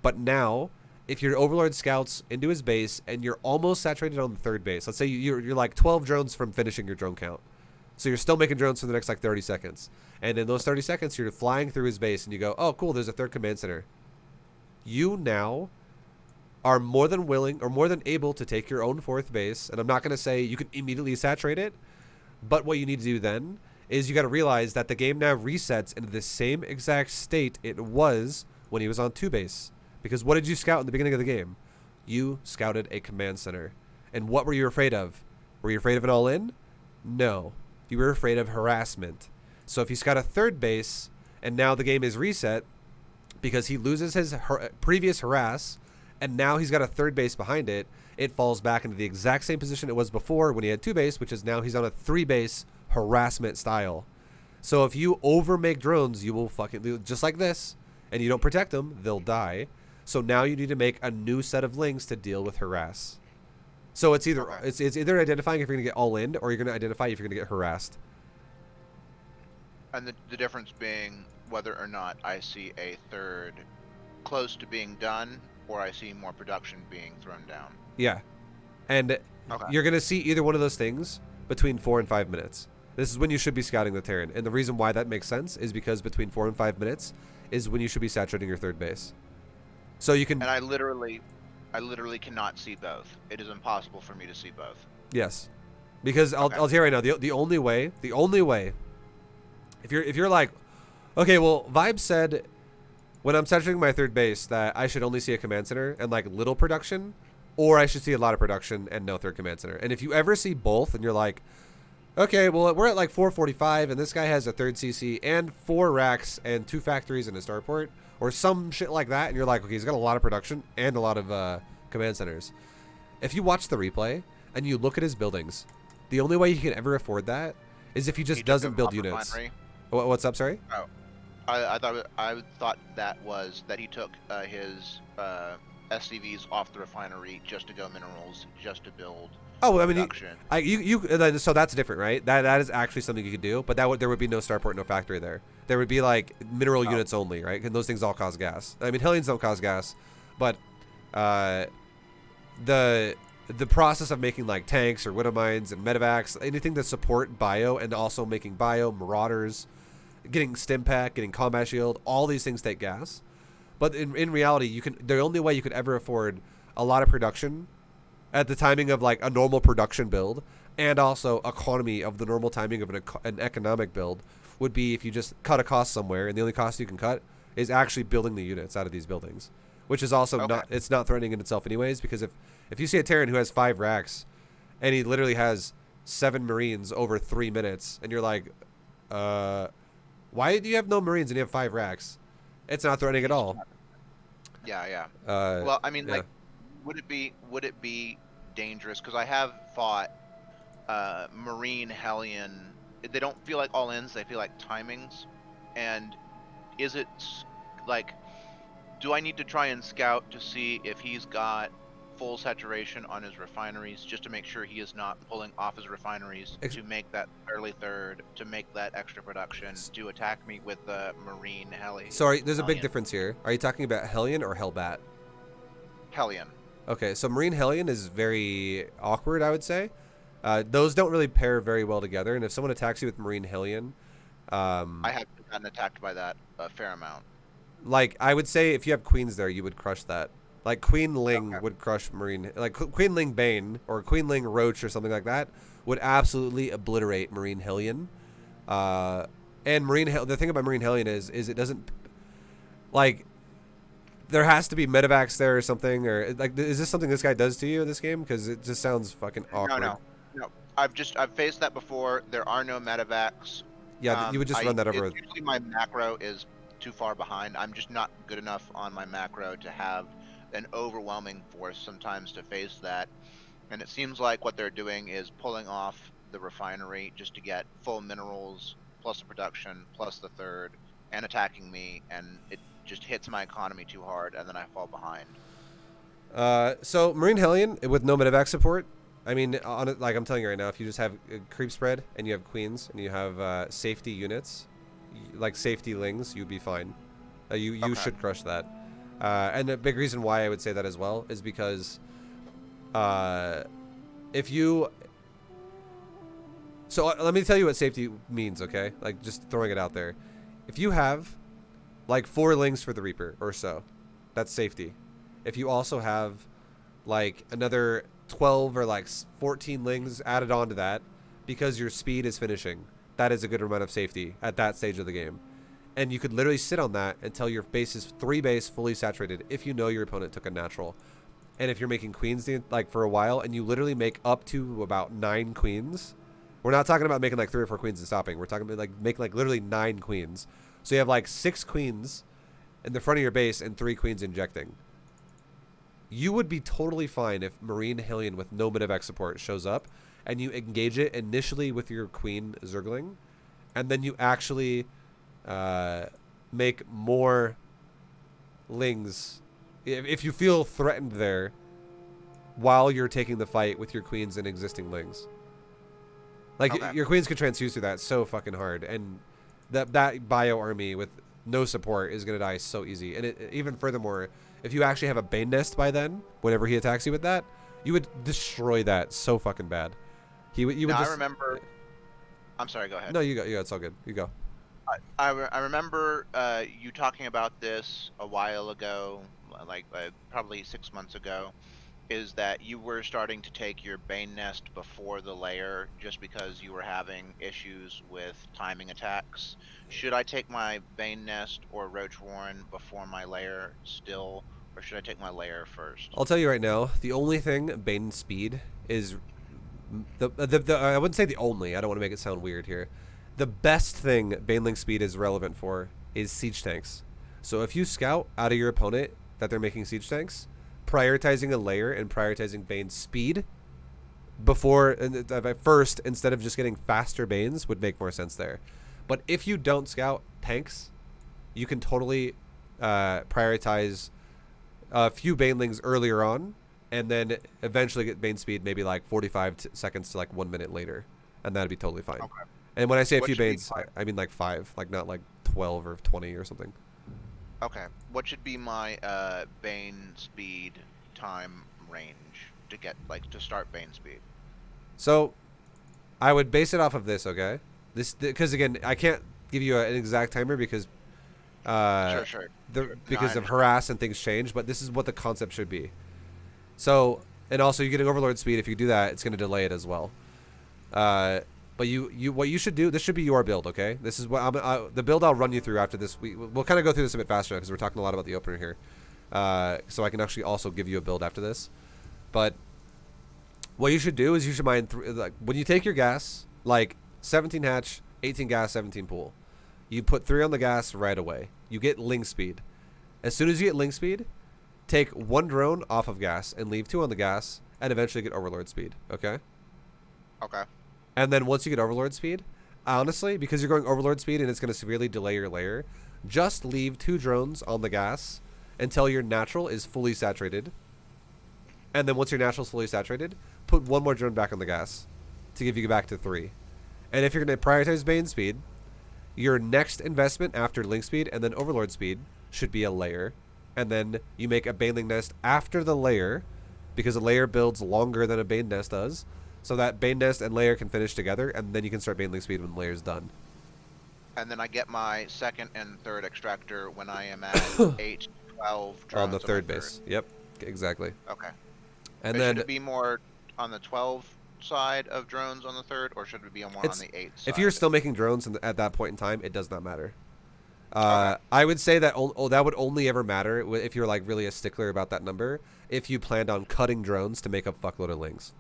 But now, if your Overlord scouts into his base and you're almost saturated on the 3rd base, let's say you're like 12 drones from finishing your drone count. So you're still making drones for the next like 30 seconds. And in those 30 seconds, you're flying through his base and you go, oh, cool, there's a 3rd command center. You now are more than willing or more than able to take your own 4th base. And I'm not going to say you can immediately saturate it, but what you need to do then is you got to realize that the game now resets into the same exact state it was when he was on 2 base. Because what did you scout in the beginning of the game? You scouted a command center. And what were you afraid of? Were you afraid of an all-in? No. You were afraid of harassment. So if you scout a 3rd base, and now the game is reset, because he loses his previous harass, and now he's got a 3rd base behind it, it falls back into the exact same position it was before when he had 2 base, which is now he's on a 3 base harassment style. So if you over-make drones, you will fucking do just like this, and you don't protect them, they'll die. So now you need to make a new set of links to deal with harass. So it's either it's either identifying if you're going to get all in, or you're going to identify if you're going to get harassed. And the difference being whether or not I see a 3rd close to being done, or I see more production being thrown down. Yeah. And you're going to see either one of those things between 4 and 5 minutes. This is when you should be scouting the Terran. And the reason why that makes sense is because between 4 and 5 minutes is when you should be saturating your 3rd base. So you can... And I literally cannot see both. It is impossible for me to see both. Yes. Because I'll tell you right now, the only way, if you're like, okay, well, Vibe said when I'm saturating my 3rd base that I should only see a command center and like little production, or I should see a lot of production and no 3rd command center. And if you ever see both and you're like, okay, well, we're at like 445 and this guy has a 3rd CC and 4 racks and 2 factories and a starport, or some shit like that, and you're like, okay, he's got a lot of production and a lot of command centers. If you watch the replay and you look at his buildings The only way he can ever afford that is if he He just took doesn't them build off units. refinery. What's up? Sorry. Oh, I thought that was that he took his SCVs off the refinery just to go minerals, just to build Oh, I mean, production. so that's different, right? That is actually something you could do, but there would be no starport, no factory there. There would be like mineral Oh, units only, right? And those things all cause gas. I mean, Hellions don't cause gas, but uh, the the process of making like tanks or widow mines and medevacs, anything that support bio, and also making bio marauders, getting stim pack, getting combat shield, all these things take gas. But in reality, the only way you could ever afford a lot of production at the timing of like a normal production build, and also economy of the normal timing of an economic build, would be if you just cut a cost somewhere, and the only cost you can cut is actually building the units out of these buildings, which is also okay. it's not threatening in itself anyways, because if you see a Terran who has 5 racks and he literally has 7 Marines over 3 minutes, and you're like, why do you have no Marines and you have 5 racks? It's not threatening at He's all. not. Yeah, yeah. Uh, Well, I mean, yeah. like, would it be dangerous? Because I have fought Marine Hellion. They don't feel like all ins. They feel like timings. And is it like, do I need to try and scout to see if he's got full saturation on his refineries, just to make sure he is not pulling off his refineries to make that early third, to make that extra production, to attack me with the Marine Sorry, there's a big Hellion? difference here. Are you talking about Hellion or Hellbat? Hellion. Okay, so Marine Hellion is very awkward, I would say. Those don't really pair very well together, and if someone attacks you with Marine Hellion, I um, have gotten attacked by that a fair amount. like I would say, if you have queens there, you would crush that. Like Queen Ling Okay. would crush Marine, like Queen Ling Bane or Queen Ling Roach or something like that would absolutely obliterate Marine Hellion. Uh, and the thing about Marine Hellion is it doesn't like there has to be medevacs there or something, or like is this something this guy does to you in this game? Because it just sounds fucking No, awkward. no, no. I've faced that before. There are no medevacs. Yeah, you would just run that over. It's usually my macro is too far behind. I'm just not good enough on my macro to have an overwhelming force sometimes to face that. And it seems like what they're doing is pulling off the refinery just to get full minerals plus the production plus the third and attacking me, and it just hits my economy too hard, and then I fall behind. So Marine Hellion with no medevac support. I mean, on it, like I'm telling you right now, if you just have a creep spread and you have queens and you have safety units, like safety lings, you'd be fine. You Okay. should crush that. And the big reason why I would say that as well is because uh, if you let me tell you what safety means, okay? Like just throwing it out there. If you have like 4 lings for the Reaper or so, that's safety. If you also have like another 12 or like 14 lings added on to that because your speed is finishing, that is a good amount of safety at that stage of the game. And you could literally sit on that until your base is 3 base fully saturated if you know your opponent took a natural. And if you're making queens like for a while and you literally make up to about 9 queens, we're not talking about making like 3 or 4 queens and stopping. We're talking about like making like literally 9 queens. So you have like 6 queens in the front of your base and 3 queens injecting. You would be totally fine if Marine Hellion with no medevac support shows up and you engage it initially with your queen Zergling, and then you actually make more lings if you feel threatened there while you're taking the fight with your queens and existing lings. Like Okay. your queens could transfuse through that so fucking hard, and that bio army with no support is gonna die so easy. And even furthermore, if you actually have a Bane Nest by then, whenever he attacks you with that, you would destroy that so fucking bad. You would Now I just remember. I'm sorry. Go ahead. no, you go. It's all good. You go. I remember you talking about this a while ago, like probably 6 months ago. Is that you were starting to take your Bane Nest before the layer just because you were having issues with timing attacks. Should I take my Bane Nest or Roach Warren before my layer still, or should I take my layer first? I'll tell you right now. The only thing Bane speed is the I wouldn't say the only. I don't want to make it sound weird here. The best thing Baneling speed is relevant for is siege tanks. So if you scout out of your opponent that they're making siege tanks, prioritizing a layer and prioritizing Bane's speed before and at first, instead of just getting faster Banes, would make more sense there. But if you don't scout tanks, you can totally prioritize a few Banelings earlier on, and then eventually get Bane speed maybe like 45 seconds to like 1 minute later, and that'd be totally fine. Okay. And when I say a What few should be Banes, my I mean like 5, like not like 12 or 20 or something. okay? What should be my Bane speed time range to get like to start Bane speed? So I would base it off of this, okay? This because again, I can't give you an exact timer because uh, Sure, sure, the sure. No, I because of understand. harass and things change. But this is what the concept should be. So and also you get an overlord speed. If you do that, it's going to delay it as well. Uh, but you what you should do. This should be your build, okay? This is what the build I'll run you through after this. We'll kind of go through this a bit faster because we're talking a lot about the opener here. So I can actually also give you a build after this. But what you should do is you should mine like when you take your gas, like 17 hatch, 18 gas, 17 pool. You put 3 on the gas right away. You get Ling speed. As soon as you get Ling speed, take 1 drone off of gas and leave 2 on the gas, and eventually get Overlord speed. Okay. Okay. And then once you get Overlord speed, honestly, because you're going Overlord speed and it's going to severely delay your layer, just leave 2 drones on the gas until your natural is fully saturated. And then once your natural is fully saturated, put 1 more drone back on the gas to give you back to 3. And if you're going to prioritize Bane speed, your next investment after Link speed and then Overlord speed should be a layer. And then you make a Baneling nest after the layer, because a layer builds longer than a Bane nest does. So that Bane nest and layer can finish together, and then you can start Baneling speed when the layer's done. And then I get my second and third extractor when I am at 8, 12 On the drones on my third third. base. Yep, exactly. Okay. And Should then it be more on the 12 side of drones on the third, or should it be more on it's the 8 if you're side? still making drones at that point in time, it does not matter. Okay. I would say that that would only ever matter if you're like really a stickler about that number. If you planned on cutting drones to make a fuckload of lings,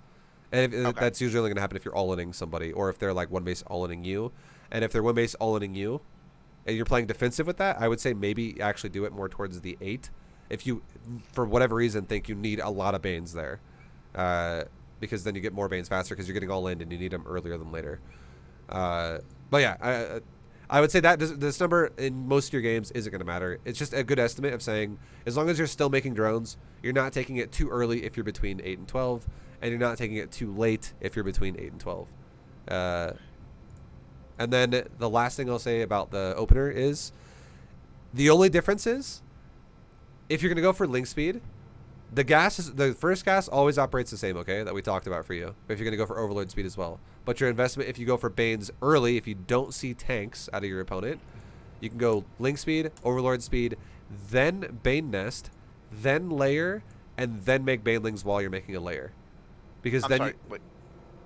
and Okay. that's usually only going to happen if you're all-inning somebody, or if they're like one base all-inning you. And if they're one base all-inning you, and you're playing defensive with that, I would say maybe actually do it more towards the 8. If you, for whatever reason, think you need a lot of Banes there, because then you get more Banes faster because you're getting all in and you need them earlier than later. But yeah, I would say that this number in most of your games isn't going to matter. It's just a good estimate of saying as long as you're still making drones, you're not taking it too early if you're between 8 and 12, and you're not taking it too late if you're between 8 and 12. And then the last thing I'll say about the opener is the only difference is if you're going to go for link speed, the first gas always operates the same, okay, that we talked about for you. If you're going to go for overload speed as well. But your investment, if you go for Banes early, if you don't see tanks out of your opponent, you can go link speed, overlord speed, then Bane nest, then layer, and then make Banelings while you're making a layer. Because I'm then sorry. Wait,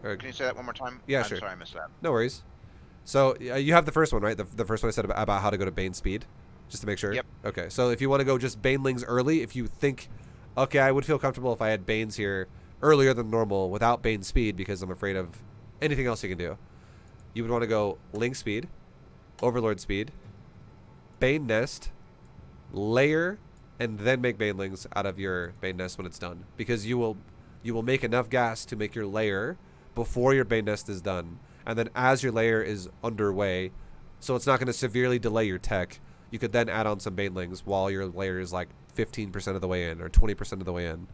you, can you say that one more time? yeah, I'm sure, sorry, I missed that. no worries. So you have the first one, right? The first one I said about how to go to Bane speed, just to make sure. Yep. Okay, so if you want to go just Banelings early, if you think, okay, I would feel comfortable if I had Banes here earlier than normal without Bane speed because I'm afraid of anything else you can do. You would want to go Link speed, Overlord speed, Bane nest, layer, and then make Banelings out of your Bane nest when it's done, because you will make enough gas to make your layer before your Bane nest is done, and then as your layer is underway, so it's not going to severely delay your tech, you could then add on some Banelings while your layer is like 15% of the way in or 20% of the way in.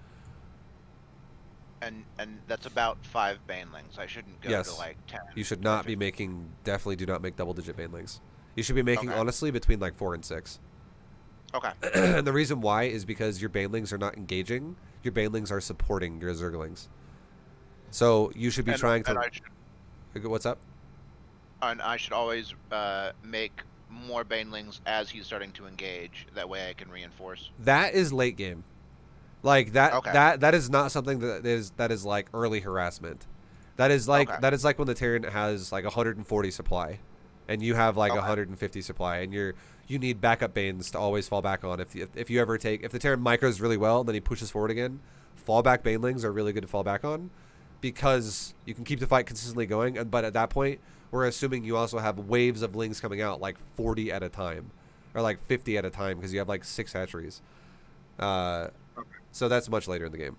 And that's about 5 banelings. I shouldn't go to Yes. like 10 You should or not be 15. making, definitely do not make double digit Banelings. You should be making, Okay. honestly, between like 4 and 6. Okay. And the reason why is because your Banelings are not engaging, your Banelings are supporting your Zerglings. So you should be And trying and to. I should What's up? and I should always make more banelings as he's starting to engage. That way I can reinforce. That is late game. Like that Okay. that is not something that is like early harassment. Okay. That is like when the Tyrant has like 140 supply, and you have like Okay. 150 supply, and you need backup Banes to always fall back on. If you ever take, if the Tyrant micros really well, and then he pushes forward again, fallback Banelings are really good to fall back on, because you can keep the fight consistently going. And but at that point, we're assuming you also have waves of Lings coming out like 40 at a time, or like 50 at a time, because you have like 6 hatcheries. Uh, Okay. so that's much later in the game.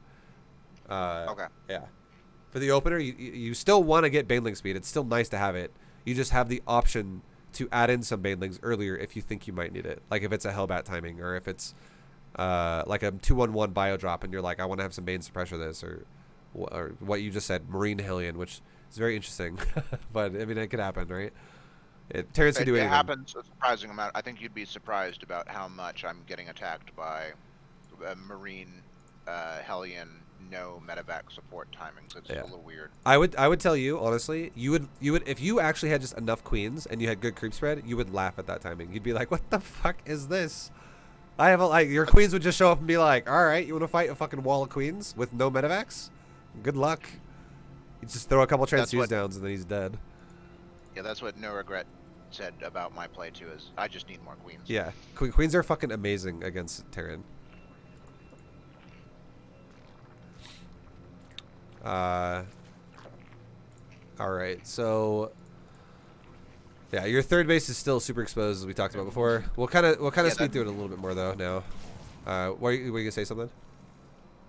Okay. Yeah. For the opener, you still want to get Baneling speed. It's still nice to have it. You just have the option to add in some Banelings earlier if you think you might need it. Like if it's a Hellbat timing, or if it's like a 2-1-1 bio drop and you're like, I want to have some Bane suppressor this, or what you just said, Marine Hellion, which is very interesting. But I mean, it could happen, right? Terrence can do anything. It happens a surprising amount. I think you'd be surprised about how much I'm getting attacked by Marine Hellion no medevac support timings. It's a little weird. I would tell you honestly, you would if you actually had just enough queens and you had good creep spread, you would laugh at that timing. You'd be like, what the fuck is this? I have your queens would just show up and be like, all right, you want to fight a fucking wall of queens with no medevacs? Good luck. You just throw a couple transfuse downs and then he's dead. Yeah, that's what No Regret said about my play too. Is I just need more queens. Yeah, queens are fucking amazing against Terran. All right, so yeah, your third base is still super exposed as we talked about before. We'll kind of speed through it a little bit more though now. Were you gonna say something?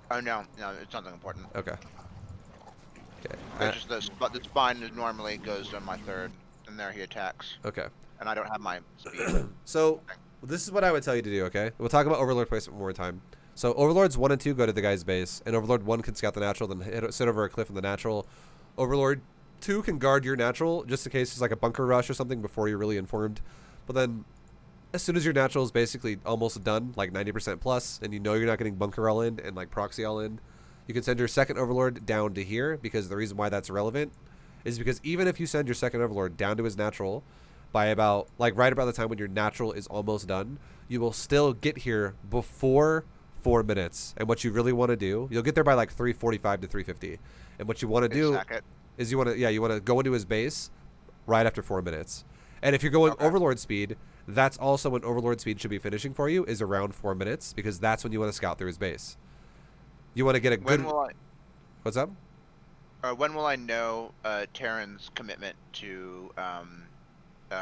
Oh no, it's nothing important. Okay. Okay. It's just the spine normally goes on my third, and there he attacks. Okay. And I don't have my speed. So this is what I would tell you to do. Okay, we'll talk about Overlord placement one more time. So Overlords 1 and 2 go to the guy's base, and Overlord 1 can scout the natural, then sit over a cliff in the natural. Overlord 2 can guard your natural, just in case it's like a bunker rush or something before you're really informed. But then, as soon as your natural is basically almost done, like 90% plus, and you know you're not getting bunker all in and like proxy all in, you can send your second Overlord down to here, because the reason why that's relevant is because even if you send your second Overlord down to his natural by about, like right about the time when your natural is almost done, you will still get here before 4 minutes. And what you really want to do, you'll get there by like 3:45 to 3:50. And what you want to do is you want to go into his base right after 4 minutes. And if you're going Overlord speed, that's also when Overlord speed should be finishing for you, is around 4 minutes, because that's when you want to scout through his base. You want to get a good... What's up? When will I know Terran's commitment to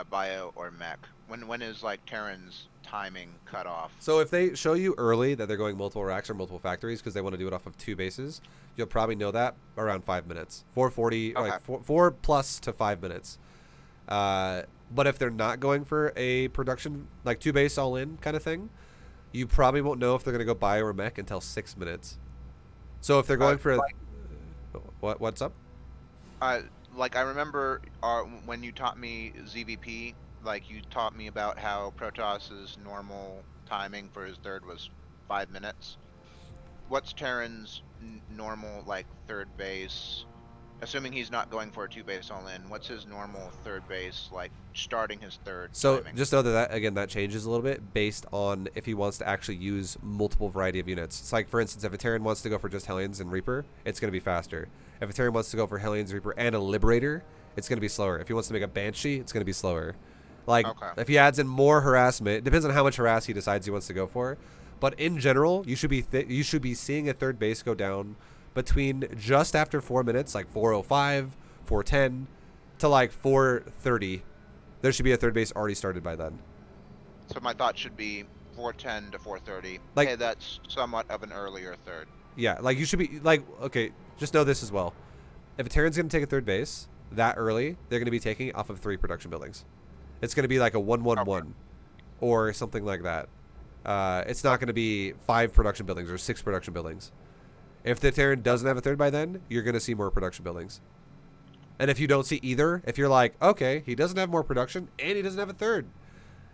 bio or mech? When is like Terran's timing cut off? So if they show you early that they're going multiple racks or multiple factories because they want to do it off of 2 bases, you'll probably know that around 5 minutes. 4:40, like 4 plus to 5 minutes. But if they're not going for a production, like 2 base all in kind of thing, you probably won't know if they're going to go bio or mech until 6 minutes. So if they're going for what's up? Like I remember when you taught me ZvP, like you taught me about how Protos's normal timing for his third was 5 minutes. What's Terran's normal like third base? Assuming he's not going for a 2 base all in, what's his normal third base, like starting his third So timing? just know that again, that changes a little bit based on if he wants to actually use multiple variety of units. It's like, for instance, if a Terran wants to go for just Hellions and Reaper, it's going to be faster. If a Terran wants to go for Hellions, Reaper, and a Liberator, it's going to be slower. If he wants to make a Banshee, it's going to be slower. Like, if he adds in more harassment, it depends on how much harass he decides he wants to go for. But in general, you should be seeing a third base go down between just after 4 minutes, like 4:05, 4:10, to like 4:30. There should be a third base already started by then. So my thought should be 4:10 to 4:30. Like, hey, that's somewhat of an earlier third. Yeah, like you should be like, okay, just know this as well. If a Terran's going to take a third base that early, they're going to be taking it off of 3 production buildings. It's going to be like a 1-1-1 or something like that. It's not going to be 5 production buildings or 6 production buildings. If the Terran doesn't have a third by then, you're going to see more production buildings. And if you don't see either, if you're like, okay, he doesn't have more production and he doesn't have a third.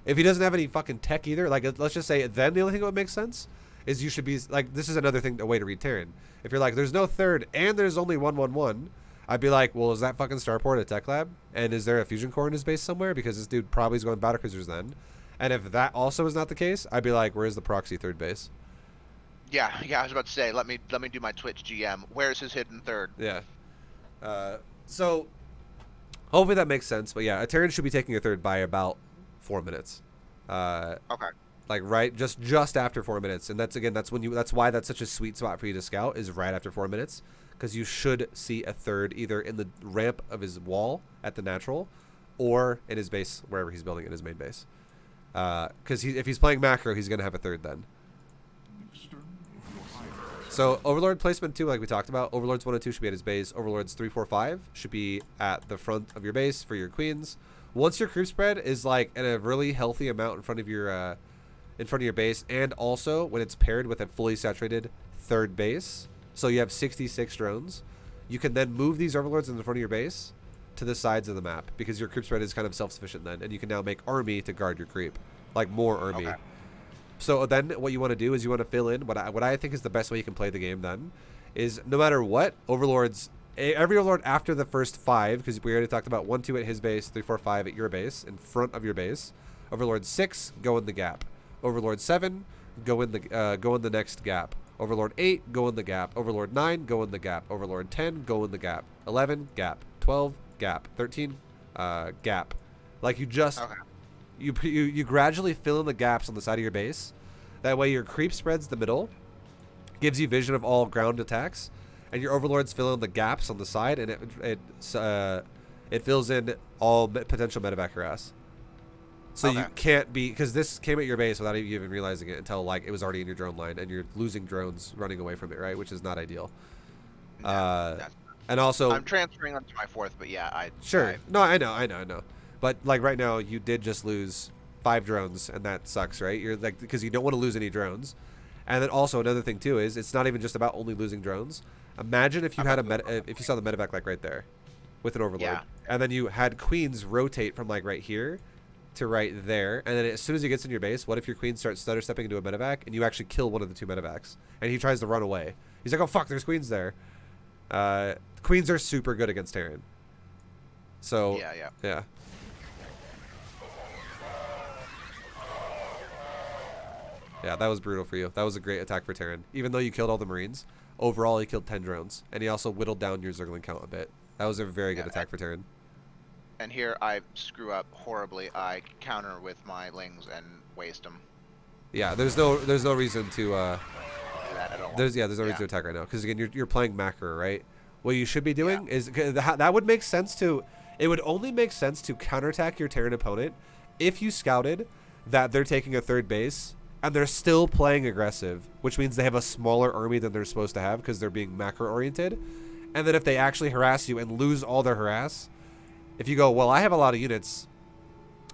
If he doesn't have any fucking tech either, like let's just say then the only thing that would make sense is you should be like, this is another thing, a way to read Terran. If you're like, there's no third and there's only 1-1-1, I'd be like, well, is that fucking starport a tech lab? And is there a fusion core in his base somewhere? Because this dude probably is going battlecruisers then. And if that also is not the case, I'd be like, where's the proxy third base? Yeah, I was about to say, let me do my Twitch GM. Where's his hidden third? Yeah. So hopefully that makes sense. But yeah, a Terran should be taking a third by about 4 minutes. Okay. Like right, just after 4 minutes, and that's why that's such a sweet spot for you to scout, is right after 4 minutes, because you should see a third either in the ramp of his wall at the natural, or in his base wherever he's building in his main base. Because if he's playing macro, he's gonna have a third then. So Overlord placement 2, like we talked about, Overlords 1 and 2 should be at his base. Overlords 3, 4, 5 should be at the front of your base for your queens. Once your creep spread is like at a really healthy amount in front of your base, and also when it's paired with a fully saturated third base, so you have 66 drones, you can then move these Overlords in the front of your base to the sides of the map because your creep spread is kind of self-sufficient then, and you can now make army to guard your creep, like more army. Okay. So then what you want to do is you want to fill in what I think is the best way you can play the game then is no matter what, Overlords, every Overlord after the first 5, because we already talked about 1, 2 at his base, 3, 4, 5 at your base, in front of your base. Overlord 6, go in the gap. Overlord 7, go in the next gap. Overlord 8, go in the gap. Overlord 9, go in the gap. Overlord 10, go in the gap. 11, gap. 12, gap. 13, gap. Like you just... Okay. You gradually fill in the gaps on the side of your base. That way your creep spreads the middle, gives you vision of all ground attacks, and your Overlords fill in the gaps on the side, and it fills in all potential medevac harass. So Okay. you can't be, because this came at your base without you even realizing it until like it was already in your drone line, and you're losing drones running away from it, right? Which is not ideal. No, And also, I'm transferring them to my 4th, but yeah, sure. No, I know. But like right now, you did just lose 5 drones, and that sucks, right? You're like, because you don't want to lose any drones. And then also another thing too is it's not even just about only losing drones. Imagine if you had if you saw the medevac like right there, with an Overlord, Yeah. and then you had queens rotate from like right here to right there, and then as soon as he gets in your base, what if your queen starts stutter stepping into a medevac, and you actually kill one of the 2 medevacs, and he tries to run away? He's like, oh fuck, there's queens there. Queens are super good against Terran. So yeah. Yeah, that was brutal for you. That was a great attack for Terran. Even though you killed all the Marines, overall he killed 10 drones, and he also whittled down your Zergling count a bit. That was a very good attack for Terran. And here I screw up horribly. I counter with my Lings and waste them. Yeah, there's no reason to Do that at all. there's no reason to attack right now, because again you're playing macro, right? What you should be doing is that would make sense to. It would only make sense to counterattack your Terran opponent if you scouted that they're taking a third base and they're still playing aggressive, which means they have a smaller army than they're supposed to have because they're being macro oriented. And then if they actually harass you and lose all their harass, if you go, well, I have a lot of units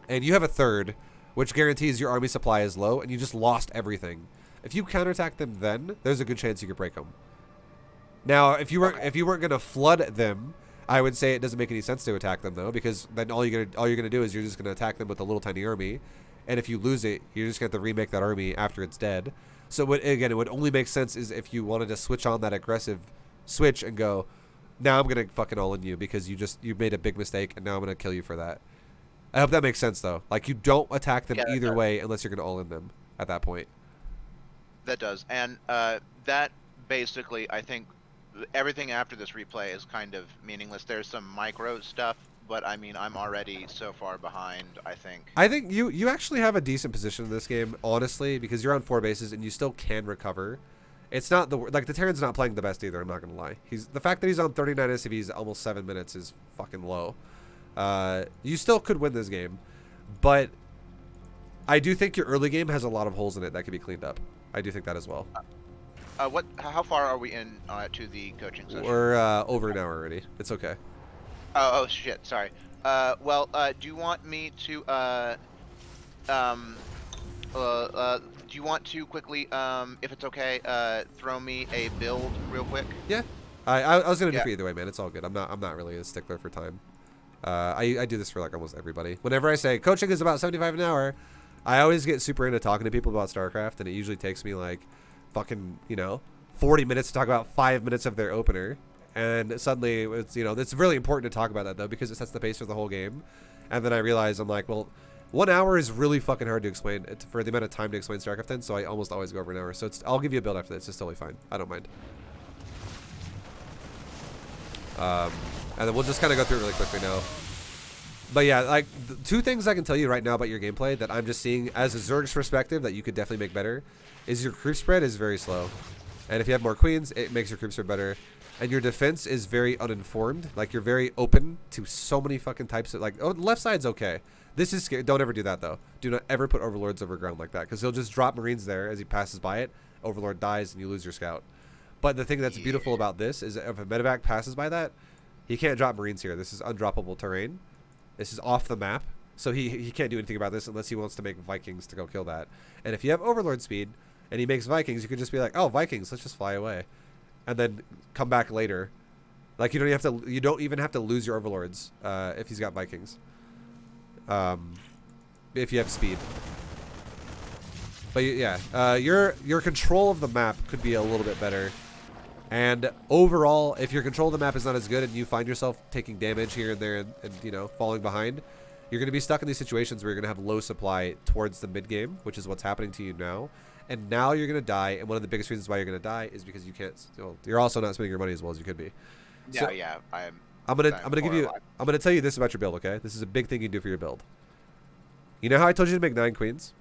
and you have a third, which guarantees your army supply is low and you just lost everything. If you counterattack them, then there's a good chance you could break them. Now, if you weren't gonna flood them, I would say it doesn't make any sense to attack them though, because then all you're gonna do is you're just gonna attack them with a little tiny army, and if you lose it, you're just gonna have to remake that army after it's dead. So it would only make sense is if you wanted to switch on that aggressive switch and go, now I'm gonna fucking all in you because you made a big mistake and now I'm gonna kill you for that. I hope that makes sense though. Like you don't attack them either way unless you're gonna all in them at that point. That does, and that basically, I think everything after this replay is kind of meaningless. There's some micro stuff, but I mean, I'm already so far behind, I think. I think you actually have a decent position in this game, honestly, because you're on 4 bases and you still can recover. It's not the Terran's not playing the best either. I'm not gonna lie. The fact that he's on 39 SCVs almost 7 minutes is fucking low. You still could win this game, but I do think your early game has a lot of holes in it that could be cleaned up. I do think that as well. How far are we in to the coaching session? We're over an hour already. It's okay. Oh shit, sorry. Well, do you want me to do you want to quickly, if it's okay, throw me a build real quick? Yeah. I was gonna do for either way, man. It's all good. I'm not really a stickler for time. I do this for like almost everybody. Whenever I say coaching is about 75 an hour, I always get super into talking to people about StarCraft, and it usually takes me like fucking 40 minutes to talk about 5 minutes of their opener. And suddenly it's it's really important to talk about that though, because it sets the pace for the whole game. And then I realize I'm like, well, 1 hour is really fucking hard to explain for the amount of time to explain StarCraft in, so I almost always go over an hour. So I'll give you a build after this. It's totally fine. I don't mind. And then we'll just kind of go through it really quickly now. But yeah, like 2 things I can tell you right now about your gameplay that I'm just seeing as a Zerg's perspective that you could definitely make better is your creep spread is very slow. And if you have more queens, it makes your creep spread better. And your defense is very uninformed. Like you're very open to so many fucking types of left side's okay. This is scary. Don't ever do that though. Do not ever put Overlords over ground like that, because he'll just drop Marines there as he passes by it. Overlord dies and you lose your scout. But the thing that's Yeah. beautiful about this is if a medevac passes by that, he can't drop Marines here. This is undroppable terrain. This is off the map. So he can't do anything about this unless he wants to make Vikings to go kill that. And if you have Overlord speed and he makes Vikings, you could just be like, oh, Vikings, let's just fly away. And then come back later. Like you don't even have to lose your Overlords if he's got Vikings. If you have speed. But yeah, your control of the map could be a little bit better. And overall, if your control of the map is not as good and you find yourself taking damage here and there and you know, falling behind, you're going to be stuck in these situations where you're going to have low supply towards the mid game, which is what's happening to you now. And now you're going to die, and one of the biggest reasons why you're going to die is because you can't. Well, you're also not spending your money as well as you could be. Yeah, So yeah. I'm gonna tell you this about your build. Okay, this is a big thing you do for your build. You know how I told you to make 9 queens?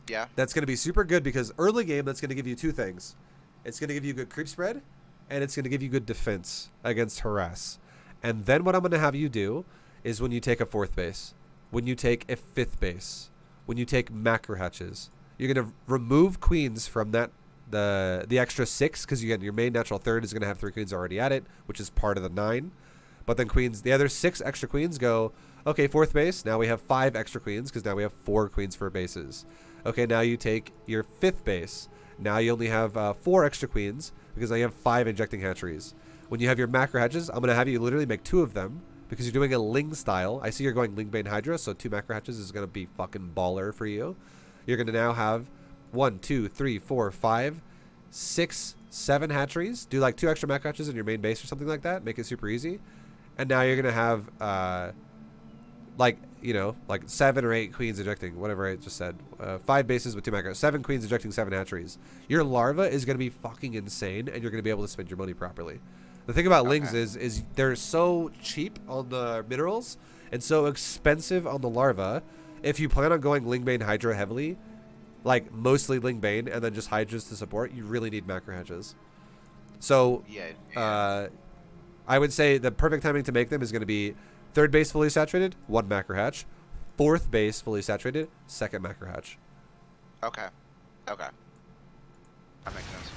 Yeah. That's going to be super good because early game, that's going to give you 2 things. It's going to give you good creep spread, and it's going to give you good defense against harass. And then what I'm going to have you do is when you take a 4th base, when you take a 5th base, when you take macro hatches, you're going to remove queens from that the extra 6 because again, your main natural 3rd is going to have 3 queens already at it, which is part of the 9. But then queens, the other 6 extra queens go, okay, 4th base, now we have 5 extra queens because now we have 4 queens for bases. Okay, now you take your 5th base. Now you only have 4 extra queens because now you have 5 injecting hatcheries. When you have your macro hatches, I'm going to have you literally make 2 of them because you're doing a Ling style. I see you're going Ling Bane Hydra, so 2 macro hatches is going to be fucking baller for you. You're going to now have 1, 2, 3, 4, 5, 6, 7 hatcheries. Do like 2 extra macro hatches in your main base or something like that. Make it super easy. And now you're going to have like, you know, like 7 or 8 queens ejecting, whatever I just said. 5 bases with 2 macros. 7 queens ejecting 7 hatcheries. Your larva is going to be fucking insane, and you're going to be able to spend your money properly. The thing about Lings is they're so cheap on the minerals and so expensive on the larva. If you plan on going Ling Bane Hydra heavily, like mostly Ling Bane and then just Hydras to support, you really need macro hatches. So Yeah. I would say the perfect timing to make them is going to be 3rd base fully saturated, 1 macro hatch. 4th base fully saturated, 2nd macro hatch. Okay. Okay. That makes sense.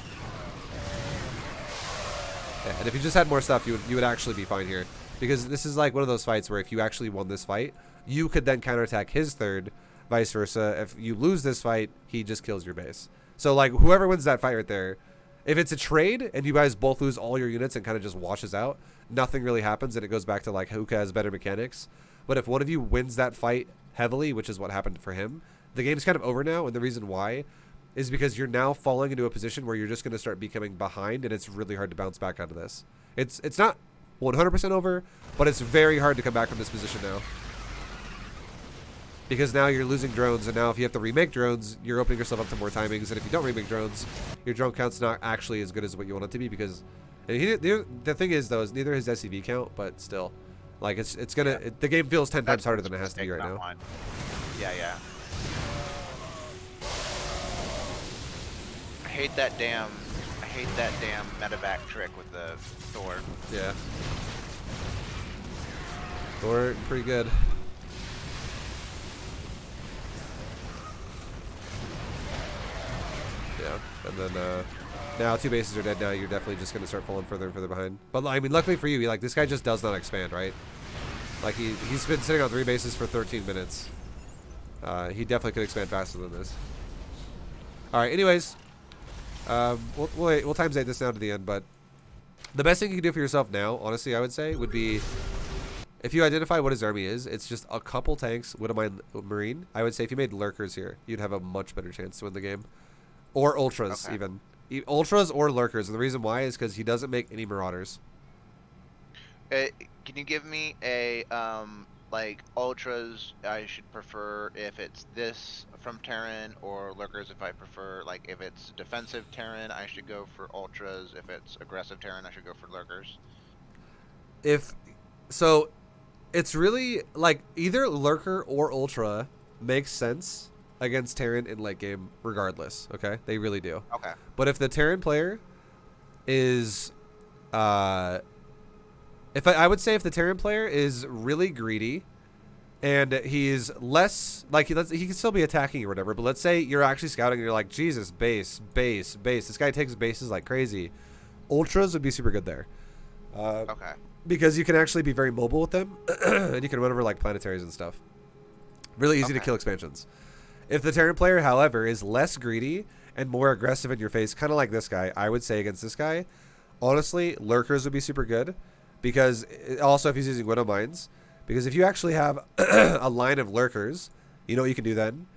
Yeah, and if you just had more stuff, you would actually be fine here. Because this is like one of those fights where if you actually won this fight, you could then counterattack his 3rd, vice versa. If you lose this fight, he just kills your base. So like whoever wins that fight right there, if it's a trade and you guys both lose all your units and kind of just washes out, nothing really happens and it goes back to like who has better mechanics. But if one of you wins that fight heavily, which is what happened for him, the game's kind of over now. And the reason why is because you're now falling into a position where you're just going to start becoming behind and it's really hard to bounce back out of this. It's not 100% over, but it's very hard to come back from this position now. Because now you're losing drones, and now if you have to remake drones, you're opening yourself up to more timings. And if you don't remake drones, your drone count's not actually as good as what you want it to be. Because the thing is, though, is neither his SCV count, but still, like it's gonna the game feels 10 times harder than it has to be right now. Yeah, yeah. I hate that damn medevac trick with the Thor. Yeah. Thor, pretty good. Yeah, and then now 2 bases are dead. Now you're definitely just gonna start falling further and further behind. But I mean, luckily for you, like this guy just does not expand, right? Like he's been sitting on 3 bases for 13 minutes. He definitely could expand faster than this. All right. Anyways, we'll times 8 this down to the end. But the best thing you can do for yourself now, honestly, I would say, would be if you identify what his army is. It's just a couple tanks with a marine. I would say if you made lurkers here, you'd have a much better chance to win the game. Or ultras, even. Ultras or lurkers. And the reason why is because he doesn't make any marauders. Can you give me a, like, ultras I should prefer if it's this from Terran, or lurkers if I prefer, like, if it's defensive Terran, I should go for ultras. If it's aggressive Terran, I should go for lurkers. So, it's really, like, either lurker or ultra makes sense against Terran in late game regardless, okay? They really do. Okay. But if the Terran player is I would say if the Terran player is really greedy and he's less like he can still be attacking or whatever, but let's say you're actually scouting and you're like, Jesus, base. This guy takes bases like crazy. Ultras would be super good there. Okay. Because you can actually be very mobile with them, and you can run over like planetaries and stuff. Really easy to Okay. kill expansions. If the Terran player, however, is less greedy and more aggressive in your face, kind of like this guy, I would say against this guy, honestly, lurkers would be super good. Because also if he's using Widow Mines, because if you actually have a line of lurkers, you know what you can do then?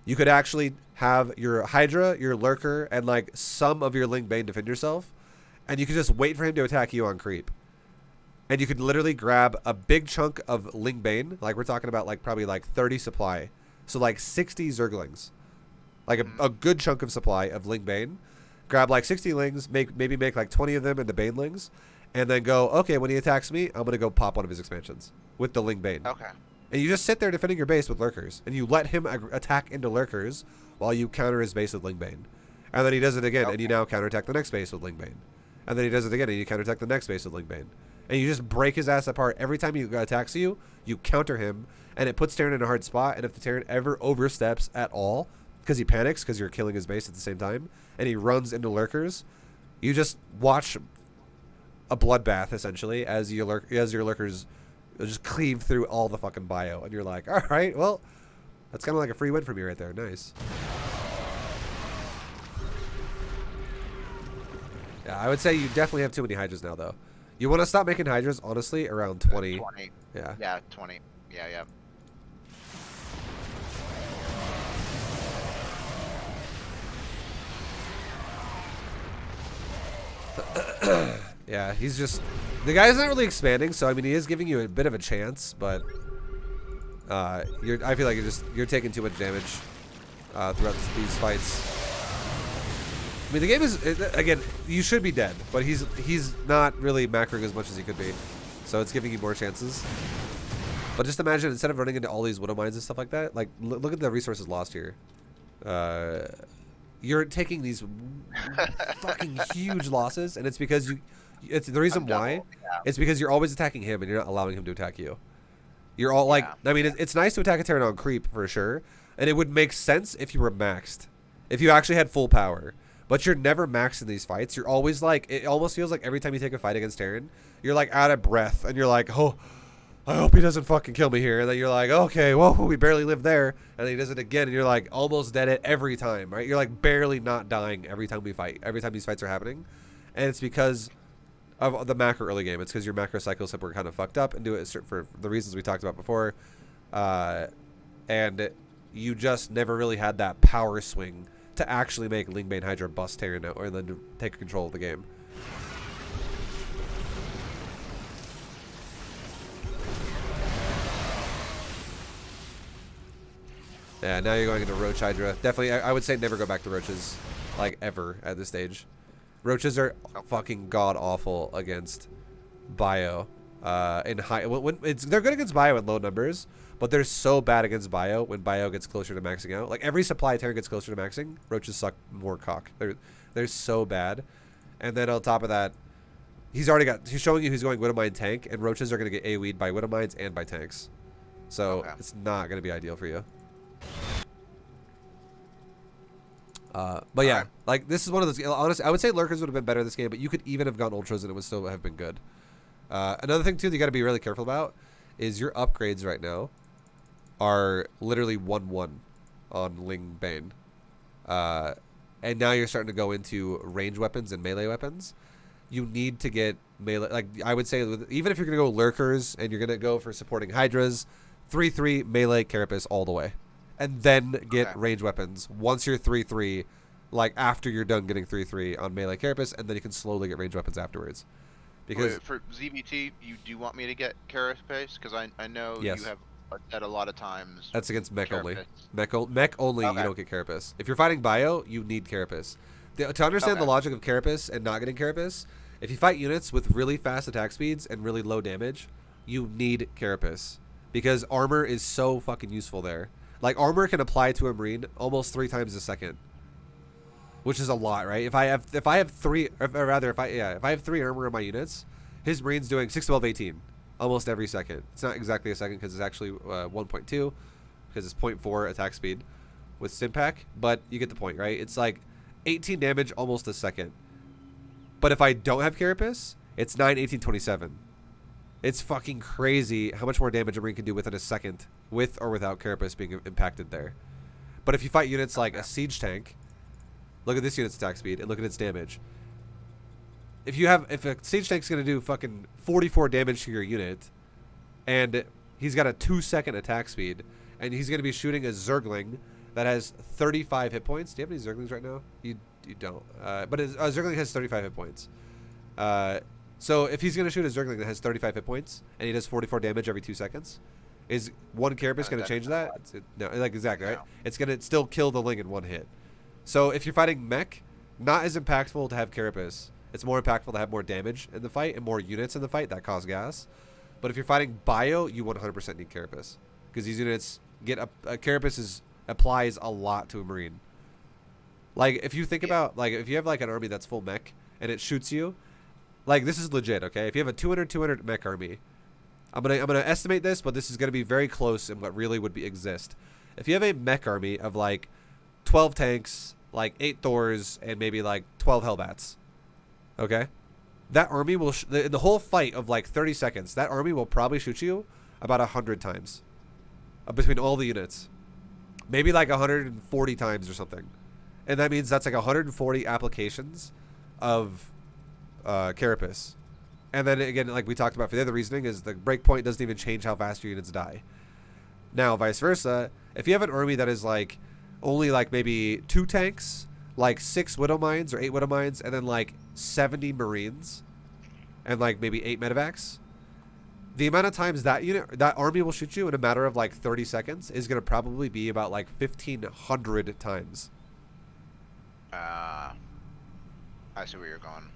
You could actually have your Hydra, your lurker, and like some of your Ling Bane defend yourself, and you could just wait for him to attack you on creep. And you could literally grab a big chunk of Ling Bane, like we're talking about like probably like 30 supply. So like 60 Zerglings. Like a good chunk of supply of Ling Bane. Grab like 60 Lings, maybe make like 20 of them into Banelings, and then go, okay, when he attacks me, I'm going to go pop one of his expansions with the Ling Bane. Okay. And you just sit there defending your base with lurkers, and you let him attack into lurkers while you counter his base with Ling Bane. And then he does it again, and you now counterattack the next base with Ling Bane. And then he does it again, and you counterattack the next base with Ling Bane. And you just break his ass apart. Every time he attacks you, you counter him, and it puts Terran in a hard spot. And if the Terran ever oversteps at all, because he panics because you're killing his base at the same time, and he runs into lurkers, you just watch a bloodbath essentially as your lurkers just cleave through all the fucking bio, and you're like, all right, well, that's kind of like a free win for me right there. Nice. Yeah, I would say you definitely have too many Hydras now, though. You want to stop making Hydras, honestly, around 20. 20. Yeah. Yeah, 20. Yeah, yeah. Yeah, he's just... The guy's not really expanding, so, I mean, he is giving you a bit of a chance, but... I feel like you're taking too much damage throughout these fights. I mean, the game is... Again, you should be dead, but he's not really macroing as much as he could be. So it's giving you more chances. But just imagine, instead of running into all these Widow Mines and stuff like that, like, look at the resources lost here. You're taking these fucking huge losses, and it's because it's the reason why. Yeah. It's because you're always attacking him, and you're not allowing him to attack you. You're all like, I mean, it's nice to attack a Terran on creep for sure, and it would make sense if you were maxed, if you actually had full power. But you're never maxed in these fights. You're always like, it almost feels like every time you take a fight against Terran, you're like out of breath, and you're like, oh, I hope he doesn't fucking kill me here. And then you're like, okay, well, we barely lived there. And then he does it again, and you're like almost dead at every time, right? You're like barely not dying every time we fight, every time these fights are happening. And it's because of the macro early game. It's because your macro cycles were kind of fucked up and do it for the reasons we talked about before. And you just never really had that power swing to actually make Ling Bane Hydra bust Terran out, or then to take control of the game. Yeah, now you're going into Roach Hydra. Definitely, I would say never go back to Roaches, like, ever at this stage. Roaches are fucking god-awful against Bio. In high, they're good against Bio in low numbers, but they're so bad against Bio when Bio gets closer to maxing out. Like, every supply Terran gets closer to maxing, Roaches suck more cock. They're so bad. And then on top of that, he's showing you he's going Widow Mine tank, and Roaches are going to get AoE'd by Widow Mines and by tanks. So, it's not going to be ideal for you. But yeah, like, this is one of those, honestly, I would say lurkers would have been better this game, but you could even have gone ultras and it would still have been good. Another thing too that you got to be really careful about is your upgrades right now are literally 1-1 on Ling Bane. And now you're starting to go into range weapons and melee weapons. You need to get melee, like, I would say, even if you're going to go lurkers and you're going to go for supporting Hydras, 3-3 melee carapace all the way. And then get range weapons once you're 3-3, like after you're done getting 3-3 on melee carapace, and then you can slowly get range weapons afterwards. Because for ZvT, you do want me to get carapace? Because I know yes, you have said a lot of times. That's against mech only. Carapace. Mech only, you don't get carapace. If you're fighting bio, you need carapace. To understand the logic of carapace and not getting carapace, if you fight units with really fast attack speeds and really low damage, you need carapace. Because armor is so fucking useful there. Like, armor can apply to a Marine almost 3 times a second, which is a lot, right? If I have 3 armor in my units, his Marine's doing 6, 12, 18 almost every second. It's not exactly a second because it's actually 1.2 because it's 0.4 attack speed with Stimpack, but you get the point, right? It's like 18 damage almost a second. But if I don't have Carapace, it's 9, 18, 27. It's fucking crazy how much more damage a Marine can do within a second, with or without Carapace being impacted there. But if you fight units like a siege tank, look at this unit's attack speed and look at its damage. If a siege tank's gonna do fucking 44 damage to your unit, and he's got a 2-second attack speed, and he's gonna be shooting a Zergling that has 35 hit points. Do you have any Zerglings right now? You don't. But a Zergling has 35 hit points. So if he's going to shoot a Zergling that has 35 hit points and he does 44 damage every 2 seconds, is one Carapace going to change that? No, like exactly, right? No. It's going to still kill the Ling in one hit. So if you're fighting mech, not as impactful to have Carapace. It's more impactful to have more damage in the fight and more units in the fight that cause gas. But if you're fighting bio, you 100% need Carapace. Because these units get Carapace applies a lot to a Marine. Like if you think about, like if you have like an army that's full mech and it shoots you, like this is legit, okay? If you have a 200 mech army, I'm gonna estimate this, but this is gonna be very close in what really would exist. If you have a mech army of like 12 tanks, like 8 Thors, and maybe like 12 Hellbats, okay? That army will the whole fight of like 30 seconds. That army will probably shoot you about 100 times between all the units, maybe like 140 times or something. And that means that's like 140 applications of Carapace. And then again, like we talked about for the other reasoning, is the breakpoint doesn't even change how fast your units die. Now, vice versa, if you have an army that is like only like maybe 2 tanks, like 6 Widow Mines or 8 Widow Mines, and then like 70 Marines, and like maybe 8 Medevacs, the amount of times that army will shoot you in a matter of like 30 seconds is going to probably be about like 1,500 times. I see where you're going.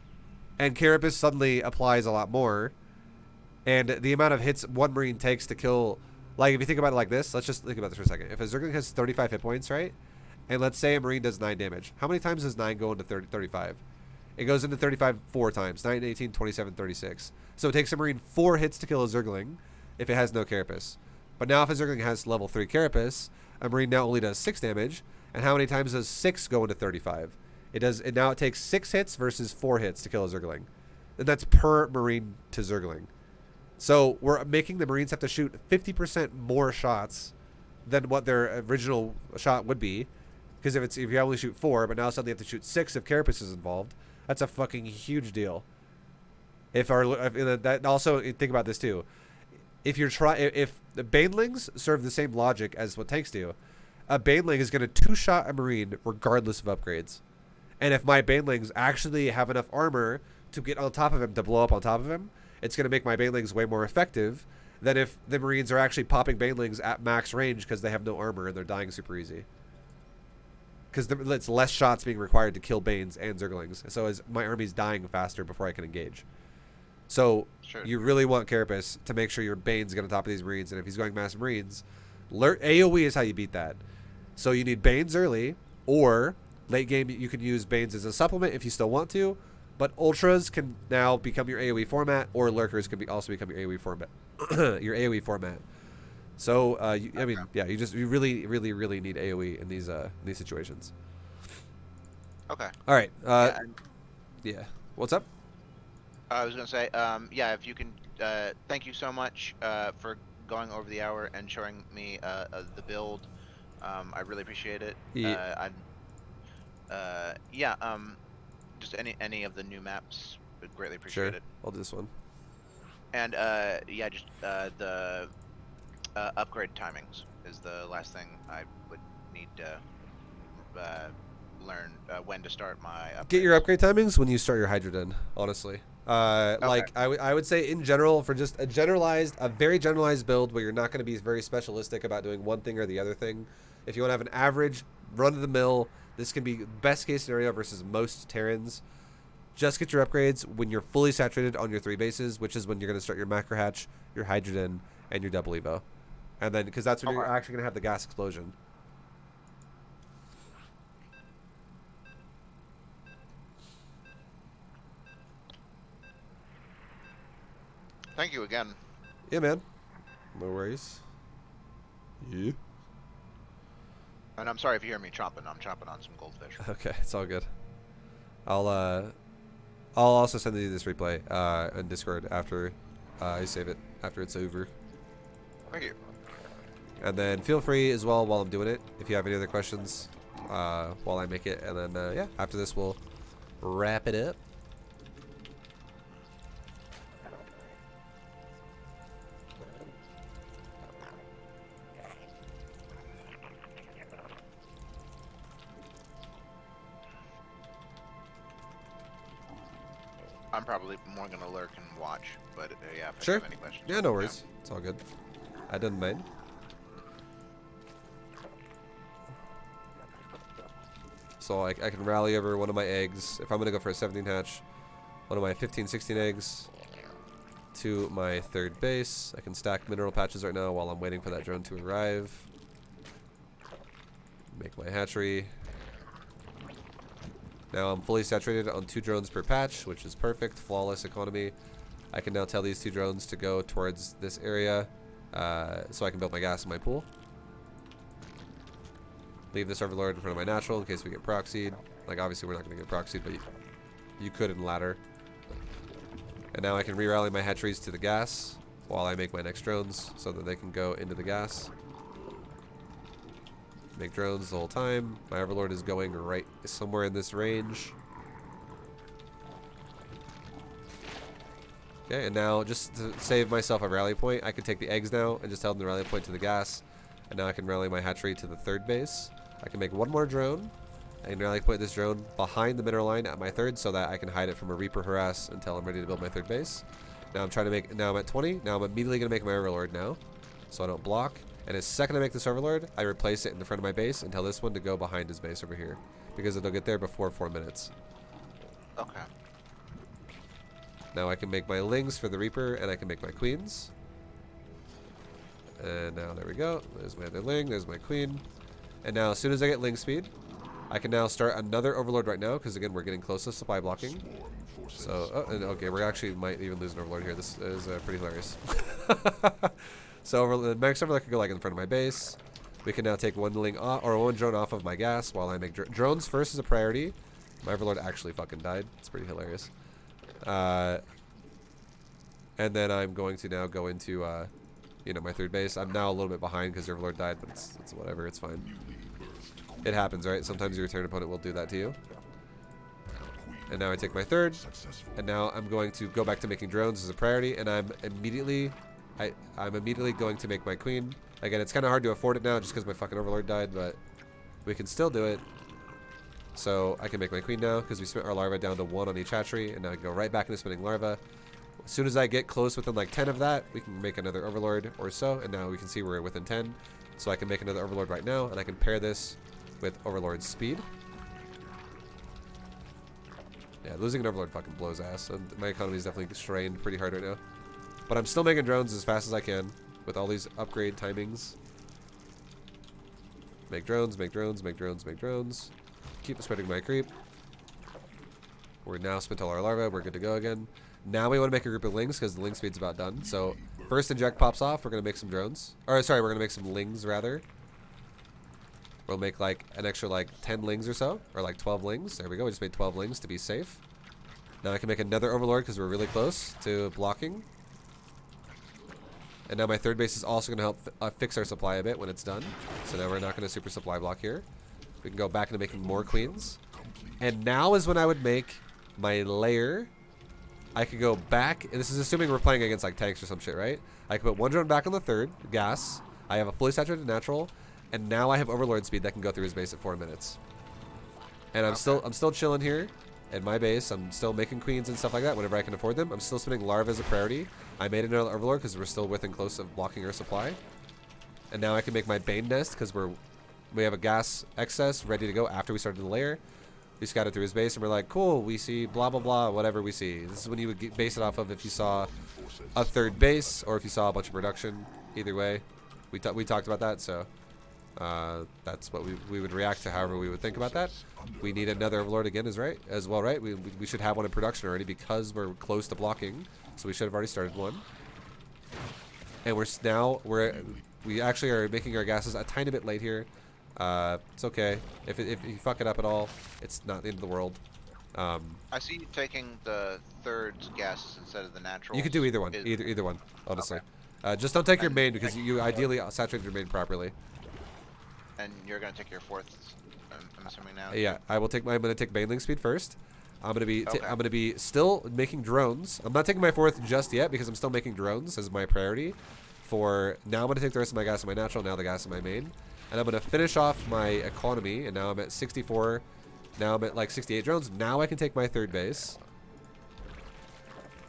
And Carapace suddenly applies a lot more. And the amount of hits one Marine takes to kill... Like, if you think about it like this, let's just think about this for a second. If a Zergling has 35 hit points, right? And let's say a Marine does 9 damage. How many times does 9 go into 35? It goes into 35 4 times. 9, 18, 27, 36. So it takes a Marine 4 hits to kill a Zergling if it has no Carapace. But now if a Zergling has level 3 Carapace, a Marine now only does 6 damage. And how many times does 6 go into 35? Now it takes 6 hits versus 4 hits to kill a Zergling. And that's per Marine to Zergling. So we're making the Marines have to shoot 50% more shots than what their original shot would be. Because if you only shoot 4, but now suddenly you have to shoot 6 if Carapace is involved, that's a fucking huge deal. That also, think about this too. If the Banelings serve the same logic as what tanks do, a Baneling is going to 2-shot a Marine regardless of upgrades. And if my Banelings actually have enough armor to get on top of him, to blow up on top of him, it's going to make my Banelings way more effective than if the Marines are actually popping Banelings at max range because they have no armor and they're dying super easy. Because it's less shots being required to kill Banes and Zerglings. So as my army's dying faster before I can engage. So you really want Carapace to make sure your Bane's get on top of these Marines. And if he's going mass Marines, AoE is how you beat that. So you need Banes early, or late game you can use Banes as a supplement if you still want to. But Ultras can now become your AoE format, or Lurkers can also become your AoE format. Your AoE format. So I mean, yeah, you really, really, really need AoE in these situations. Okay. All right. Yeah. What's up? I was gonna say, yeah, if you can, thank you so much for going over the hour and showing me the build. I really appreciate it. Yeah. Yeah. Just any of the new maps, would greatly appreciate it. I'll do this one. And yeah, just the upgrade timings is the last thing I would need to learn when to start my upgrades. Get your upgrade timings when you start your Hydra Den, honestly. Like I would say in general, for just a very generalized build where you're not going to be very specialistic about doing one thing or the other thing. If you want to have an average run of the mill, this can be best case scenario versus most Terrans. Just get your upgrades when you're fully saturated on your 3 bases, which is when you're going to start your Macro Hatch, your Hydra Den, and your Double Evo. And then, because that's when you're actually going to have the gas explosion. Thank you again. Yeah, man. No worries. Yeah. And I'm sorry if you hear me chomping. I'm chomping on some goldfish. Okay, it's all good. I'll I'll also send you this replay in Discord after I save it, after it's over. Thank you. And then feel free as well while I'm doing it, if you have any other questions while I make it. And then, yeah, after this, we'll wrap it up. I'm probably more gonna lurk and watch, but yeah, if Sure. you have any questions. Yeah, no worries. Yeah. It's all good. I didn't mind. So I can rally over one of my eggs. If I'm going to go for a 17 hatch, one of my 15, 16 eggs to my third base. I can stack mineral patches right now while I'm waiting for that drone to arrive. Make my hatchery. Now I'm fully saturated on 2 drones per patch, which is perfect. Flawless economy. I can now tell these 2 drones to go towards this area so I can build my gas in my pool. Leave this Overlord in front of my natural in case we get proxied. Like, obviously we're not going to get proxied, but you could in ladder. And now I can re-rally my hatcheries to the gas while I make my next drones so that they can go into the gas. Make drones the whole time. My Overlord is going right somewhere in this range. Okay, and now just to save myself a rally point, I can take the eggs now and just tell them to rally point to the gas. And now I can rally my hatchery to the third base. I can make one more drone. I can rally point this drone behind the mineral line at my third so that I can hide it from a Reaper harass until I'm ready to build my third base. Now I'm trying to make, now I'm at 20. Now I'm immediately going to make my Overlord now so I don't block. And as second I make this Overlord, I replace it in the front of my base and tell this one to go behind his base over here because it'll get there before 4 minutes. Okay. Now I can make my Lings for the Reaper and I can make my Queens. And now there we go. There's my other Ling, there's my Queen. And now as soon as I get Ling speed, I can now start another Overlord right now because again we're getting close to supply blocking. So, oh, and okay, we actually might even lose an Overlord here. This is pretty hilarious. So the max Overlord can go like in front of my base. We can now take one Ling off, or one drone off of my gas while I make drones first is a priority. My Overlord actually fucking died. It's pretty hilarious. And then I'm going to now go into, you know, my third base. I'm now a little bit behind because your Overlord died, but it's whatever. It's fine. It happens, right? Sometimes your return opponent will do that to you. And now I take my third. And now I'm going to go back to making drones as a priority. And I'm immediately going to make my Queen. Again, it's kind of hard to afford it now just because my fucking Overlord died, but we can still do it. So I can make my Queen now because we spent our Larva down to 1 on each hatchery. And now I can go right back into spinning Larva. As soon as I get close within like 10 of that, we can make another Overlord or so. And now we can see we're within 10. So I can make another Overlord right now. And I can pair this with Overlord's speed. Yeah, losing an Overlord fucking blows ass. And my economy is definitely strained pretty hard right now. But I'm still making drones as fast as I can with all these upgrade timings. Make drones, make drones, make drones, make drones. Keep spreading my creep. We're now spent all our larvae. We're good to go again. Now we want to make a group of Lings because the Ling speed's about done. So first inject pops off. We're going to make some drones. Or sorry, we're going to make some Lings rather. We'll make like an extra like 10 Lings or so. Or like 12 Lings. There we go. We just made 12 Lings to be safe. Now I can make another Overlord because we're really close to blocking. And now my third base is also going to help fix our supply a bit when it's done. So now we're not going to super supply block here. We can go back into making more Queens. And now is when I would make my layer. I could go back, and this is assuming we're playing against like tanks or some shit, right? I could put one drone back on the third, gas. I have a fully saturated natural, and now I have Overlord speed that can go through his base at 4 minutes. And I'm still chilling here at my base. I'm still making Queens and stuff like that whenever I can afford them. I'm still spinning Larva as a priority. I made another Overlord because we're still within close of blocking our supply. And now I can make my Bane nest because we have a gas excess ready to go after we started the layer. We scouted through his base and we're like, cool, we see blah, blah, blah, whatever we see. This is when you would base it off of if you saw a third base or if you saw a bunch of production. Either way, we talked about that, so that's what we would react to however we would think about that. We need another Overlord again as well, right? We should have one in production already because we're close to blocking. So we should have already started one. And we actually are making our gases a tiny bit late here. It's okay. If you fuck it up at all, it's not the end of the world. I see you taking the third gases instead of the You could do naturals. either one, Is either one, honestly. okay, Just don't take your and main because you ideally saturated your main properly. you're gonna take your fourth. I'm assuming now Yeah, too. I will take my. I'm gonna take Baneling speed first. Okay. I'm gonna be still making drones. I'm not taking my fourth just yet because I'm still making drones as my priority. For now, I'm gonna take the rest of my gas in my natural. Now the gas in my main, and I'm gonna finish off my economy. And now I'm at 64. Now I'm at like 68 drones. Now I can take my third base.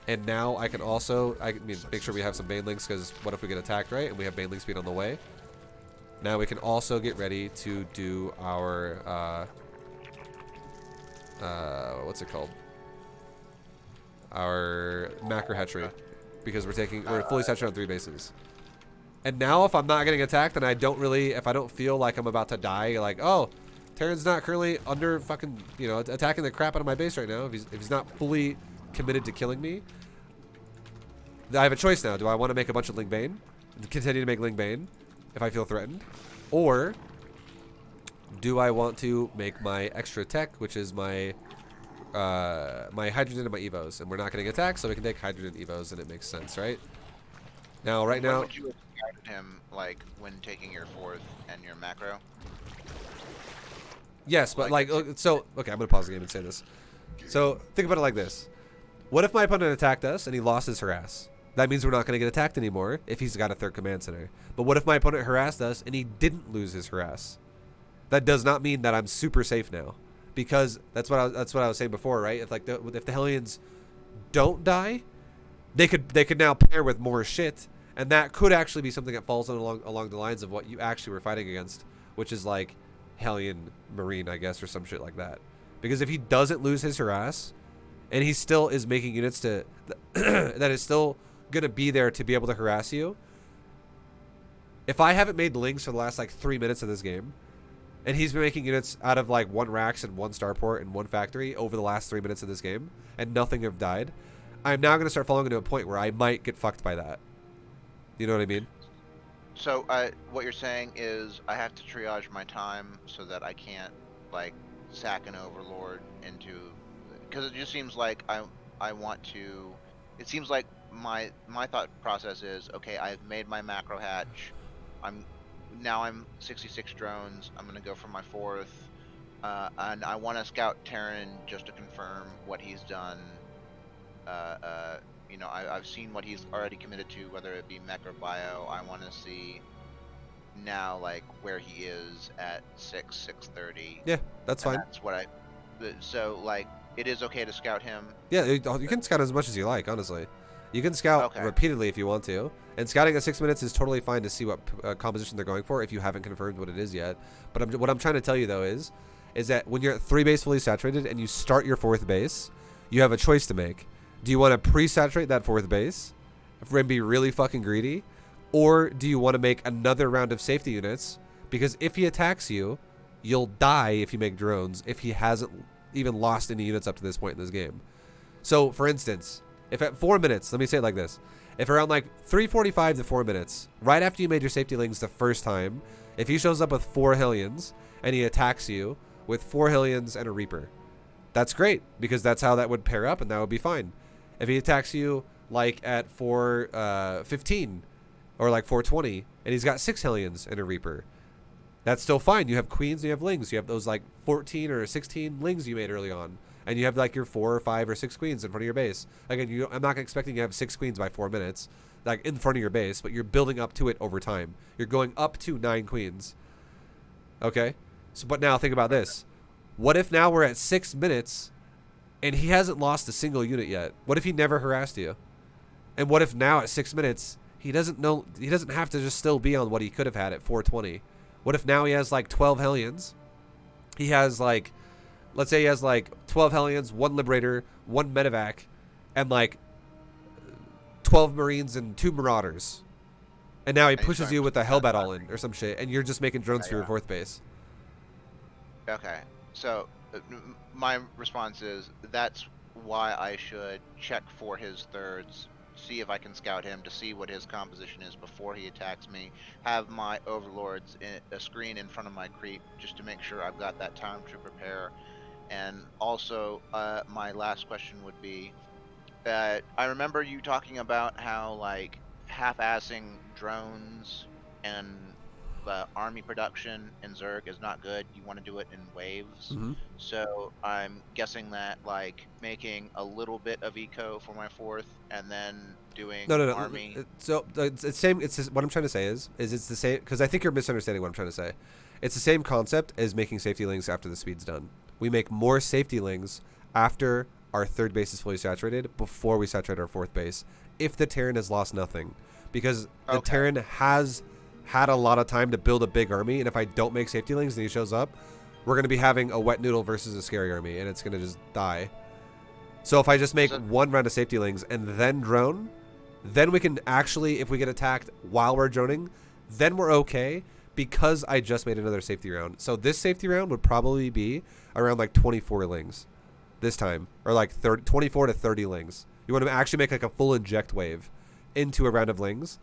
And now I can also, I mean, make sure we have some Banelings because what if we get attacked, right? And we have Baneling speed on the way. Now we can also get ready to do our, what's it called? Our macro hatchery. Because we're fully saturated on 3 bases. And now if I'm not getting attacked and I don't really, if I don't feel like I'm about to die, like, oh, Terran's not currently under fucking, you know, attacking the crap out of my base right now. If he's not fully committed to killing me, I have a choice now. Do I want to make a bunch of Ling Bane and continue to make Ling Bane if I feel threatened? Or do I want to make my extra tech, which is my my hydrogen and my evos, and we're not getting attacked, so we can take hydrogen evos, and it makes sense, right? Now, right And when now, would you have scouted him, like when taking your fourth and your macro? yes, but Like like, it's so okay, I'm gonna pause the game and say this. So think about it like this: what if my opponent attacked us and he lost his harass? That means we're not gonna get attacked anymore if he's got a third command center. But what if my opponent harassed us and he didn't lose his harass? That does not mean that I'm super safe now, because that's what I was saying before, right? If the Hellions don't die, they could now pair with more shit, and that could actually be something that falls along the lines of what you actually were fighting against, which is like Hellion Marine, I guess, or some shit like that. Because if he doesn't lose his harass, and he still is making units to that is still gonna be there to be able to harass you. If I haven't made links for the last like 3 minutes of this game, and he's been making units out of like 1 Rax and 1 Starport and 1 Factory over the last 3 minutes of this game, and nothing have died, I'm now going to start falling into a point where I might get fucked by that. You know what I mean? so. What you're saying is I have to triage my time so that I can't like sack an overlord into, because it just seems like I want to. It seems like my thought process is okay. I've made my macro hatch. I'm 66 drones. I'm gonna go for my fourth, and I want to scout Terran just to confirm what he's done. Uh, uh, I've seen what he's already committed to, whether it be mech or bio. I want to see now, like where he is at 6:30, Yeah, that's and fine. that's what I. So like, it is okay to scout him. Yeah, you can scout as much as you like, honestly. You can scout Okay. repeatedly if you want to. And scouting at 6 minutes is totally fine to see what composition they're going for if you haven't confirmed what it is yet. But what I'm trying to tell you, though, is that when you're at 3 base fully saturated and you start your 4th base, you have a choice to make. Do you want to pre-saturate that 4th base and be really fucking greedy? Or do you want to make another round of safety units? Because if he attacks you, you'll die if you make drones if he hasn't even lost any units up to this point in this game. So, for instance, if at 4 minutes, let me say it like this. If around like 3:45 to 4 minutes, right after you made your safety lings the first time, if he shows up with 4 Hellions and he attacks you with 4 Hellions and a Reaper, that's great because that's how that would pair up and that would be fine. If he attacks you like at 4:15 or like 4:20 and he's got 6 Hellions and a Reaper, that's still fine. You have queens, you have lings. You have those like 14 or 16 lings you made early on. And you have like your 4 or 5 or 6 queens in front of your base. Again, I'm not expecting you to have 6 queens by 4 minutes, like in front of your base, but you're building up to it over time. You're going up to 9 queens. Okay? So, but now think about this. What if now we're at 6 minutes and he hasn't lost a single unit yet? What if he never harassed you? And what if now at 6 minutes he doesn't have to just still be on what he could have had at 4:20? What if now he has like 12 Hellions? He has like, let's say he has like 12 Hellions, 1 Liberator, 1 Medevac, and like 12 Marines and 2 Marauders. And now he And he's pushes going you for with the that Hellbat all in lottery. or some shit, and you're just making drones for your Yeah. 4th base. Okay. So my response is that's why I should check for his thirds, see if I can scout him to see what his composition is before he attacks me. Have my overlords in a screen in front of my creep just to make sure I've got that time to prepare. And also, my last question would be, I remember you talking about how like half-assing drones and the army production in Zerg is not good. You want to do it in waves. Mm-hmm. So I'm guessing that like making a little bit of eco for my fourth and then No, doing no, no. army. So it's same. It's just, what I'm trying to say is it's the same because I think you're misunderstanding what I'm trying to say. It's the same concept as making safety links after the speed's done. We make more safety links after our third base is fully saturated before we saturate our fourth base if the Terran has lost nothing, because the Okay. Terran has had a lot of time to build a big army, and if I don't make safety links and he shows up, we're going to be having a wet noodle versus a scary army, and it's going to just die. So if I just make So one round of safety links and then drone, then we can actually, if we get attacked while we're droning, then we're okay because I just made another safety round. So this safety round would probably be around like 24 lings this time, or like 30, 24 to 30 lings. You want to actually make like a full inject wave into a round of lings.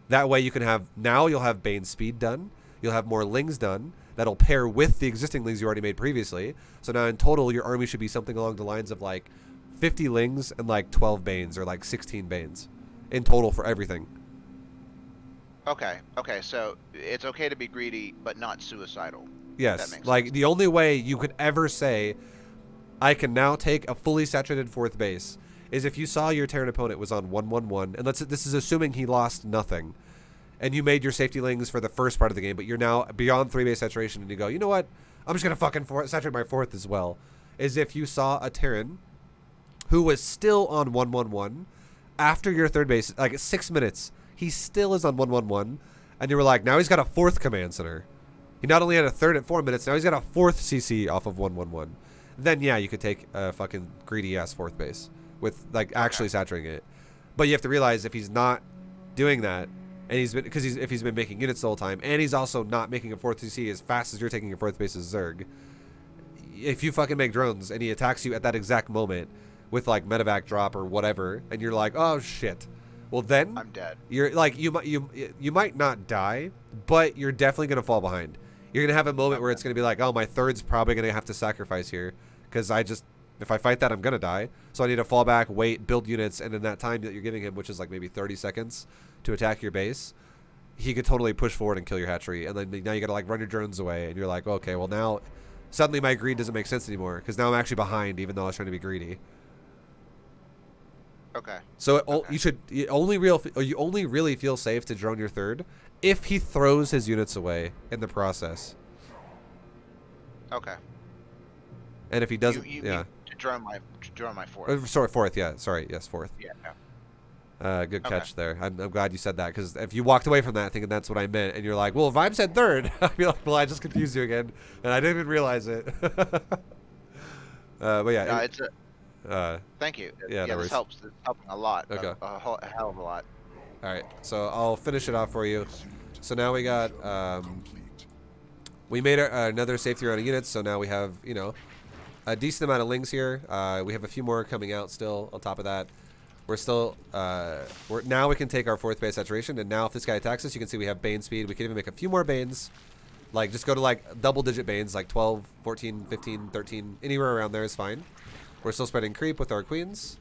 That way you can have, now you'll have Bane speed done. You'll have more lings done that'll pair with the existing lings you already made previously. So now in total, your army should be something along the lines of like 50 lings and like 12 Banes or like 16 Banes in total for everything. okay, okay. So it's okay to be greedy, but not suicidal. That Yes. makes Like sense. the only way you could ever say I can now take a fully saturated fourth base is if you saw your Terran opponent was on 111, and this is assuming he lost nothing, and you made your safety lings for the first part of the game, but you're now beyond 3 base saturation, and you go, you know what? I'm just gonna fucking saturate my fourth as well. Is if you saw a Terran who was still on 111 after your third base, like 6 minutes, he still is on 111, and you were like, now he's got a fourth command center. He not only had a third at 4 minutes, now he's got a fourth CC off of 111. Then yeah, you could take a fucking greedy ass fourth base with like Okay. actually saturating it. But you have to realize if he's not doing that, and he's been because if he's been making units the whole time, and he's also not making a fourth CC as fast as you're taking your fourth base as Zerg. If you fucking make drones and he attacks you at that exact moment with like medevac drop or whatever, and you're like, oh shit, well then I'm dead. you're like you might not die, but you're definitely gonna fall behind. You're gonna have a moment where Okay. it's gonna be like, oh, my third's probably gonna have to sacrifice here because if I fight that, I'm gonna die. So I need to fall back, wait, build units, and in that time that you're giving him, which is like maybe 30 seconds to attack your base, he could totally push forward and kill your hatchery. And then now you gotta like run your drones away, and you're like, okay, well now suddenly my greed doesn't make sense anymore because now I'm actually behind, even though I was trying to be greedy. Okay. So Okay. you only really feel safe to drone your third if he throws his units away in the process, Okay. and if he You doesn't, you yeah. mean to drone my fourth? Sorry, fourth. Yeah, sorry. Yes, fourth. Yeah. Yeah. Good Okay. catch there. I'm glad you said that because if you walked away from that thinking that's what I meant, and you're like, "Well, Vibe said third," I'd be like, "Well, I just confused you again, and I didn't even realize it." But No, yeah, it's a thank you. yeah, no Yeah, this worries. helps. It's helping a lot. Okay, A hell of a lot. all right. So I'll finish it off for you. So now we got we made another safety round of units. So now we have a decent amount of lings here. We have a few more coming out still. On top of that, we're still now we can take our fourth base saturation, and now if this guy attacks us, you can see we have Bane speed. We can even make a few more Banes. Like just go to like double digit Banes, like 12, 14, 15, 13, anywhere around there is fine. We're still spreading creep with our queens.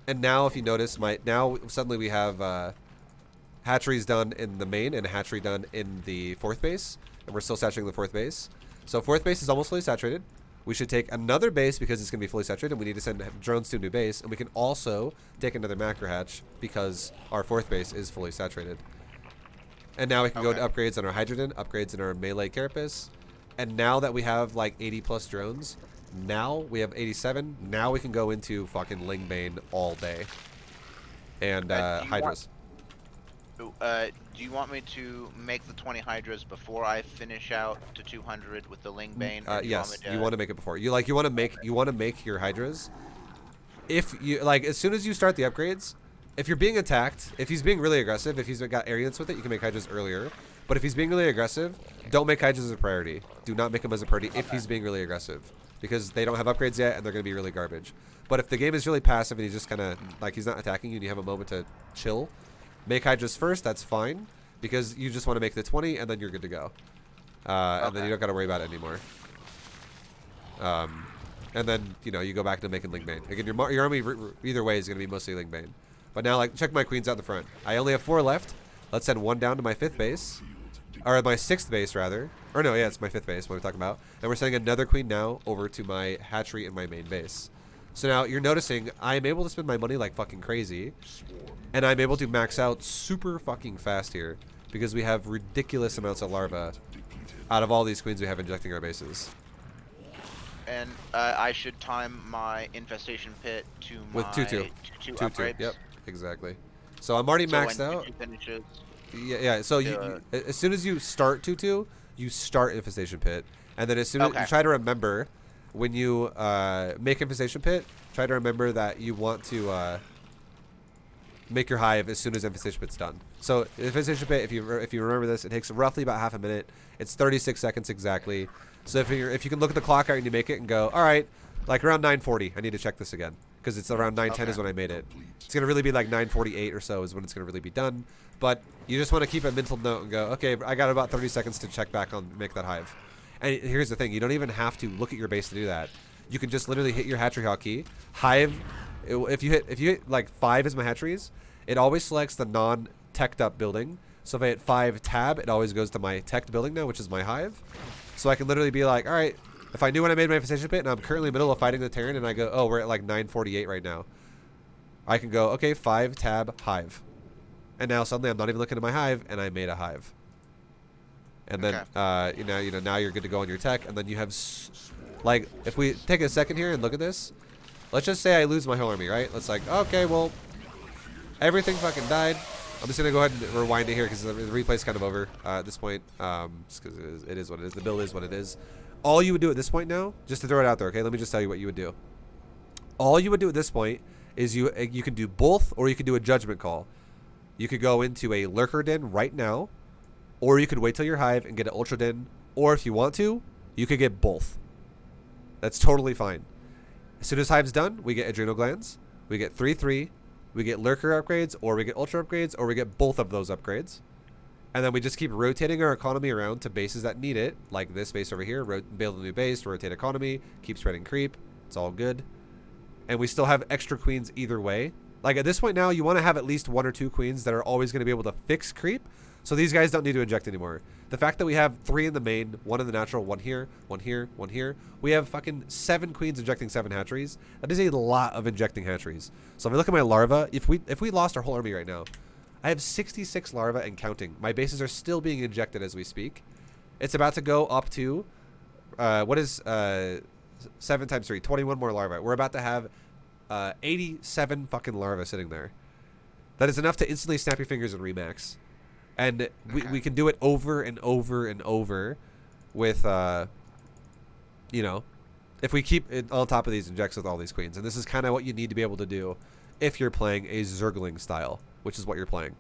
And now if you notice, now suddenly we have hatcheries done in the main and a hatchery done in the fourth base, and we're still saturating the fourth base. So fourth base is almost fully saturated. We should take another base because it's going to be fully saturated, and we need to send drones to a new base, and we can also take another macro hatch because our fourth base is fully saturated. And now we can go to Okay. upgrades on our hydrogen, upgrades in our melee carapace, and now that we have like 80 plus drones, now we have 87. Now we can go into fucking Ling Bane all day, and Do you want hydras. do you want me to make the 20 hydras before I finish out to 200 with the Ling Bane, or do you want me Yes, to? you want to make it before. You want to make your hydras. If you like, as soon as you start the upgrades, if you're being attacked, if he's being really aggressive, if he's got air with it, you can make hydras earlier. But if he's being really aggressive, don't make hydras as a priority. Do not make him as a priority if he's being really aggressive, because they don't have upgrades yet and they're going to be really garbage. But if the game is really passive and he's just kind of like he's not attacking you and you have a moment to chill, make hydras first. That's fine because you just want to make the 20 and then you're good to go. And then Okay. you don't got to worry about it anymore. Um, and then you go back to making Ling Bane. Again, your army either way is going to be mostly Ling Bane. But now, like, check my queens out the front. I only have 4 left. Let's send 1 down to my 5th base, or my 6th base rather. Or no, yeah, it's my 5th base. What we're talking about. And we're sending another queen now over to my hatchery and my main base. So now you're noticing I am able to spend my money like fucking crazy, and I'm able to max out super fucking fast here because we have ridiculous amounts of larva out of all these queens we have injecting our bases. And I should time my infestation pit to With my 2-2. 2 2-2. upgrades. Yep, exactly. So I'm already So maxed when out. 2 finishes, Yeah. So as soon as you start 2-2, you start infestation pit, and then as soon as you okay. try to remember when you make infestation pit, try to remember that you want to make your hive as soon as infestation pit's done. So infestation pit, if you remember this, it takes roughly about half a minute. It's 36 seconds exactly. So if you can look at the clock out and you make it and go, all right, like around 9:40, I need to check this again because it's around 9:10 Okay. is when I made it. It's gonna really be like 9:48 or so is when it's gonna really be done. But you just want to keep a mental note and go, okay, I got about 30 seconds to check back on make that hive. And here's the thing, you don't even have to look at your base to do that. You can just literally hit your hatchery hotkey, hive. If you hit like 5 as my hatcheries, it always selects the non-teched up building. So if I hit 5 tab, it always goes to my teched building now, which is my hive. So I can literally be like, all right, if I knew when I made my infestation pit and I'm currently in the middle of fighting the Terran and I go, oh, we're at like 9:48 right now, I can go, okay, 5 tab hive. And now suddenly I'm not even looking at my hive and I made a hive. And then now you're good to go on your tech, and then you have like, if we take a second here and look at this, let's just say I lose my whole army, right? Let's like, okay, well, everything fucking died. I'm just gonna go ahead and rewind it here because the replay's kind of over at this point. Just because it is what it is. The build is what it is. All you would do at this point now, just to throw it out there, okay? Let me just tell you what you would do. All you would do at this point is you can do both, or you can do a judgment call. You could go into a lurker den right now, or you could wait till your hive and get an ultra den, or if you want to, you could get both. That's totally fine. As soon as hive's done, we get adrenal glands, we get 3/3, we get lurker upgrades, or we get ultra upgrades, or we get both of those upgrades. And then we just keep rotating our economy around to bases that need it, like this base over here, build a new base, rotate economy, keep spreading creep. It's all good. And we still have extra queens either way. Like at this point now, you want to have at least 1 or 2 queens that are always going to be able to fix creep, so these guys don't need to inject anymore. The fact that we have 3 in the main, 1 in the natural, 1 here, 1 here, 1 here, we have fucking 7 queens injecting 7 hatcheries. That is a lot of injecting hatcheries. So if I look at my larva, if we lost our whole army right now, I have 66 larva and counting. My bases are still being injected as we speak. It's about to go up to, what is 7 times 3? 21 more larvae. We're about to have 87 fucking larvae sitting there. That is enough to instantly snap your fingers and remax. And we can do it over and over and over with, if we keep it on top of these injects with all these queens. And this is kind of what you need to be able to do if you're playing a Zergling style, which is what you're playing.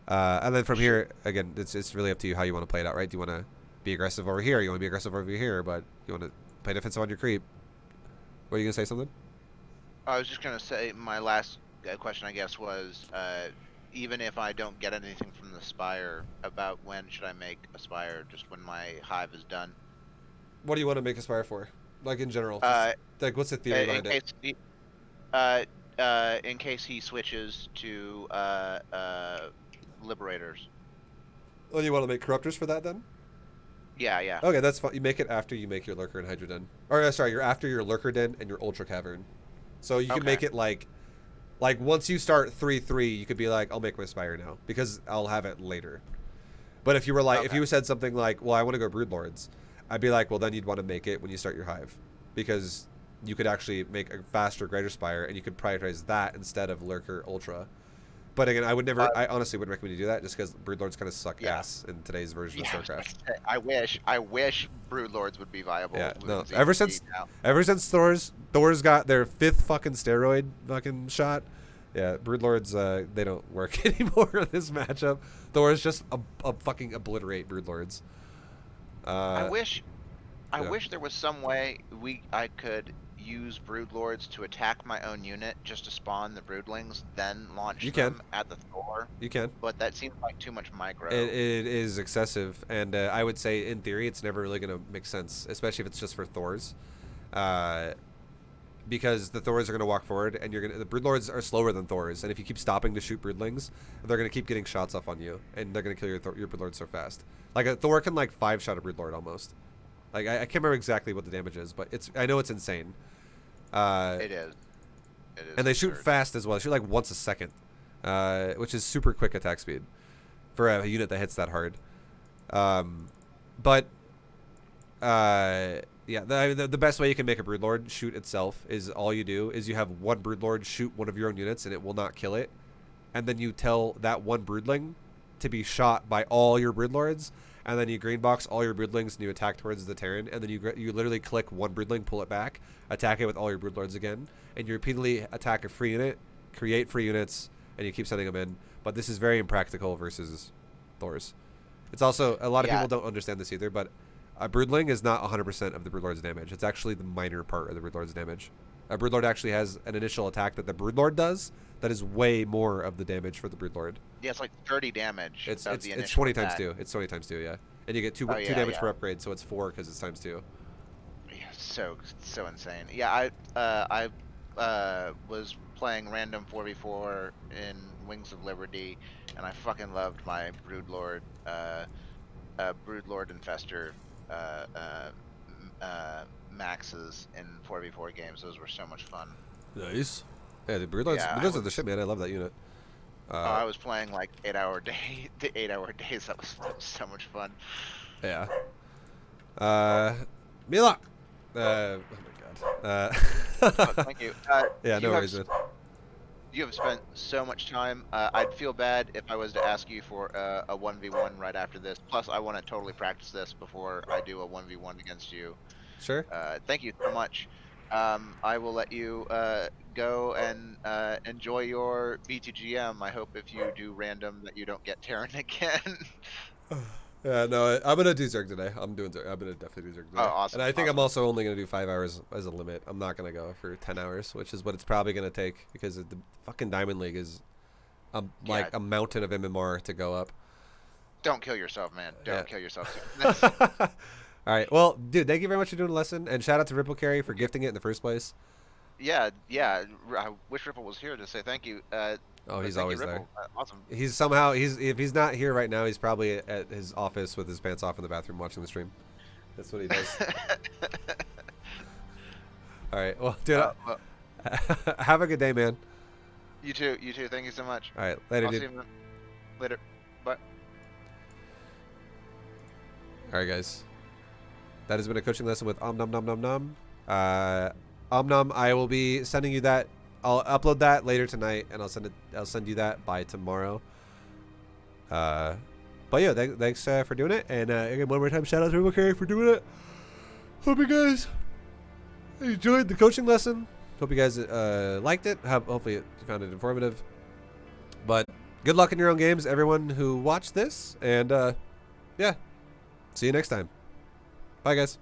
And then from here, again, it's really up to you how you want to play it out, right? Do you want to be aggressive over here? You want to be aggressive over here, but you want to play defensive on your creep. Were you going to say something? I was just gonna say my last question, I guess, was even if I don't get anything from the spire, about when should I make a spire? Just when my hive is done. What do you want to make Aspire for? Like in general, just, like what's the theory behind it? In case he switches to liberators. Oh, you want to make corruptors for that then? Yeah, yeah. Okay, that's fine. You make it after you make your lurker and hydra den. Or sorry, you're after your lurker den and your ultra cavern. So you can make it like once you start 3/3, you could be like, I'll make my spire now because I'll have it later. But if you were like, if you said something like, well, I want to go broodlords, I'd be like, well, then you'd want to make it when you start your hive, because you could actually make a faster, greater spire, and you could prioritize that instead of lurker ultra. But again, I would never. I honestly wouldn't recommend you do that, just because broodlords kind of suck ass in today's version of StarCraft. I wish broodlords would be viable. Yeah, no. ZvT Ever since Thor's got their 5th fucking steroid fucking shot, yeah, broodlords they don't work anymore in this matchup. Thor's just a fucking obliterate broodlords. I wish there was some way I could use broodlords to attack my own unit just to spawn the broodlings, then launch them at the Thor. You can. But that seems like too much micro. It is excessive, and I would say in theory it's never really going to make sense, especially if it's just for Thors. because the Thors are going to walk forward, and the Broodlords are slower than Thors, and if you keep stopping to shoot Broodlings, they're going to keep getting shots off on you, and they're going to kill your Broodlord so fast. Like a Thor can like 5-shot a Broodlord almost. Like I can't remember exactly what the damage is, but I know it's insane. It is. It is And they shoot absurd. fast as well. They shoot like once a second, which is super quick attack speed for a unit that hits that hard. But yeah, the best way you can make a Broodlord shoot itself is all you do is you have one Broodlord shoot one of your own units and it will not kill it, and then you tell that one Broodling to be shot by all your Broodlords, and then you green box all your Broodlings and you attack towards the Terran, and then you literally click one Broodling, pull it back, attack it with all your Broodlords again, and you repeatedly attack a free unit, create free units, and you keep sending them in. But this is very impractical versus Thors. It's also, a lot of people don't understand this either, but a Broodling is not 100% of the Broodlord's damage. It's actually the minor part of the Broodlord's damage. A Broodlord actually has an initial attack that the Broodlord does that is way more of the damage for the Broodlord. Yeah, it's like 30 damage. It's of the 20 attack. times 2. It's 20 times 2, yeah. And you get two Yeah, damage yeah. per upgrade, so it's 4 because it's times 2. Yeah, so insane. Yeah, I was playing random 4v4 in Wings of Liberty, and I fucking loved my Broodlord, Broodlord Infester, maxes in 4v4 games. Those were so much fun. Nice. Yeah, the Broodlords are the shit, man. I love that unit. I was playing like 8-hour days. That was so much fun. Yeah. Mila. Oh my god. Thank you. Yeah, no worries, man. You have spent so much time. I'd feel bad if I was to ask you for a 1v1 right after this. Plus, I want to totally practice this before I do a 1v1 against you. Sure. Thank you so much. I will let you go and enjoy your BTGM. I hope if you do random that you don't get Terran again. Yeah, no, I'm gonna do Zerg today. I'm gonna definitely do Zerg today. Oh, awesome. And I think awesome. I'm also only gonna do 5 hours as a limit. I'm not gonna go for 10 hours, which is what it's probably gonna take because the fucking Diamond League is like a mountain of MMR to go up. Don't kill yourself, man. Don't kill yourself. All right. Well, dude, thank you very much for doing the lesson, and shout out to Ripple Carry for gifting it in the first place. Yeah. I wish Ripple was here to say thank you. Oh, he's thank always you, there. Awesome. He's if he's not here right now, he's probably at his office with his pants off in the bathroom watching the stream. That's what he does. All right. Well, dude, have a good day, man. You too. You too. Thank you so much. All right. Later, I'll dude. see you, man. Later. Bye. All right, guys. That has been a coaching lesson with Nom Nom Nom Nom. Nom, I will be sending you that. I'll upload that later tonight, and I'll send you that by tomorrow. But yeah, thanks for doing it, and again, one more time, shout out to Ripple Carry for doing it. Hope you guys enjoyed the coaching lesson. Hope you guys liked it. Hopefully, you found it informative. But good luck in your own games, everyone who watched this, and yeah, see you next time. Bye, guys.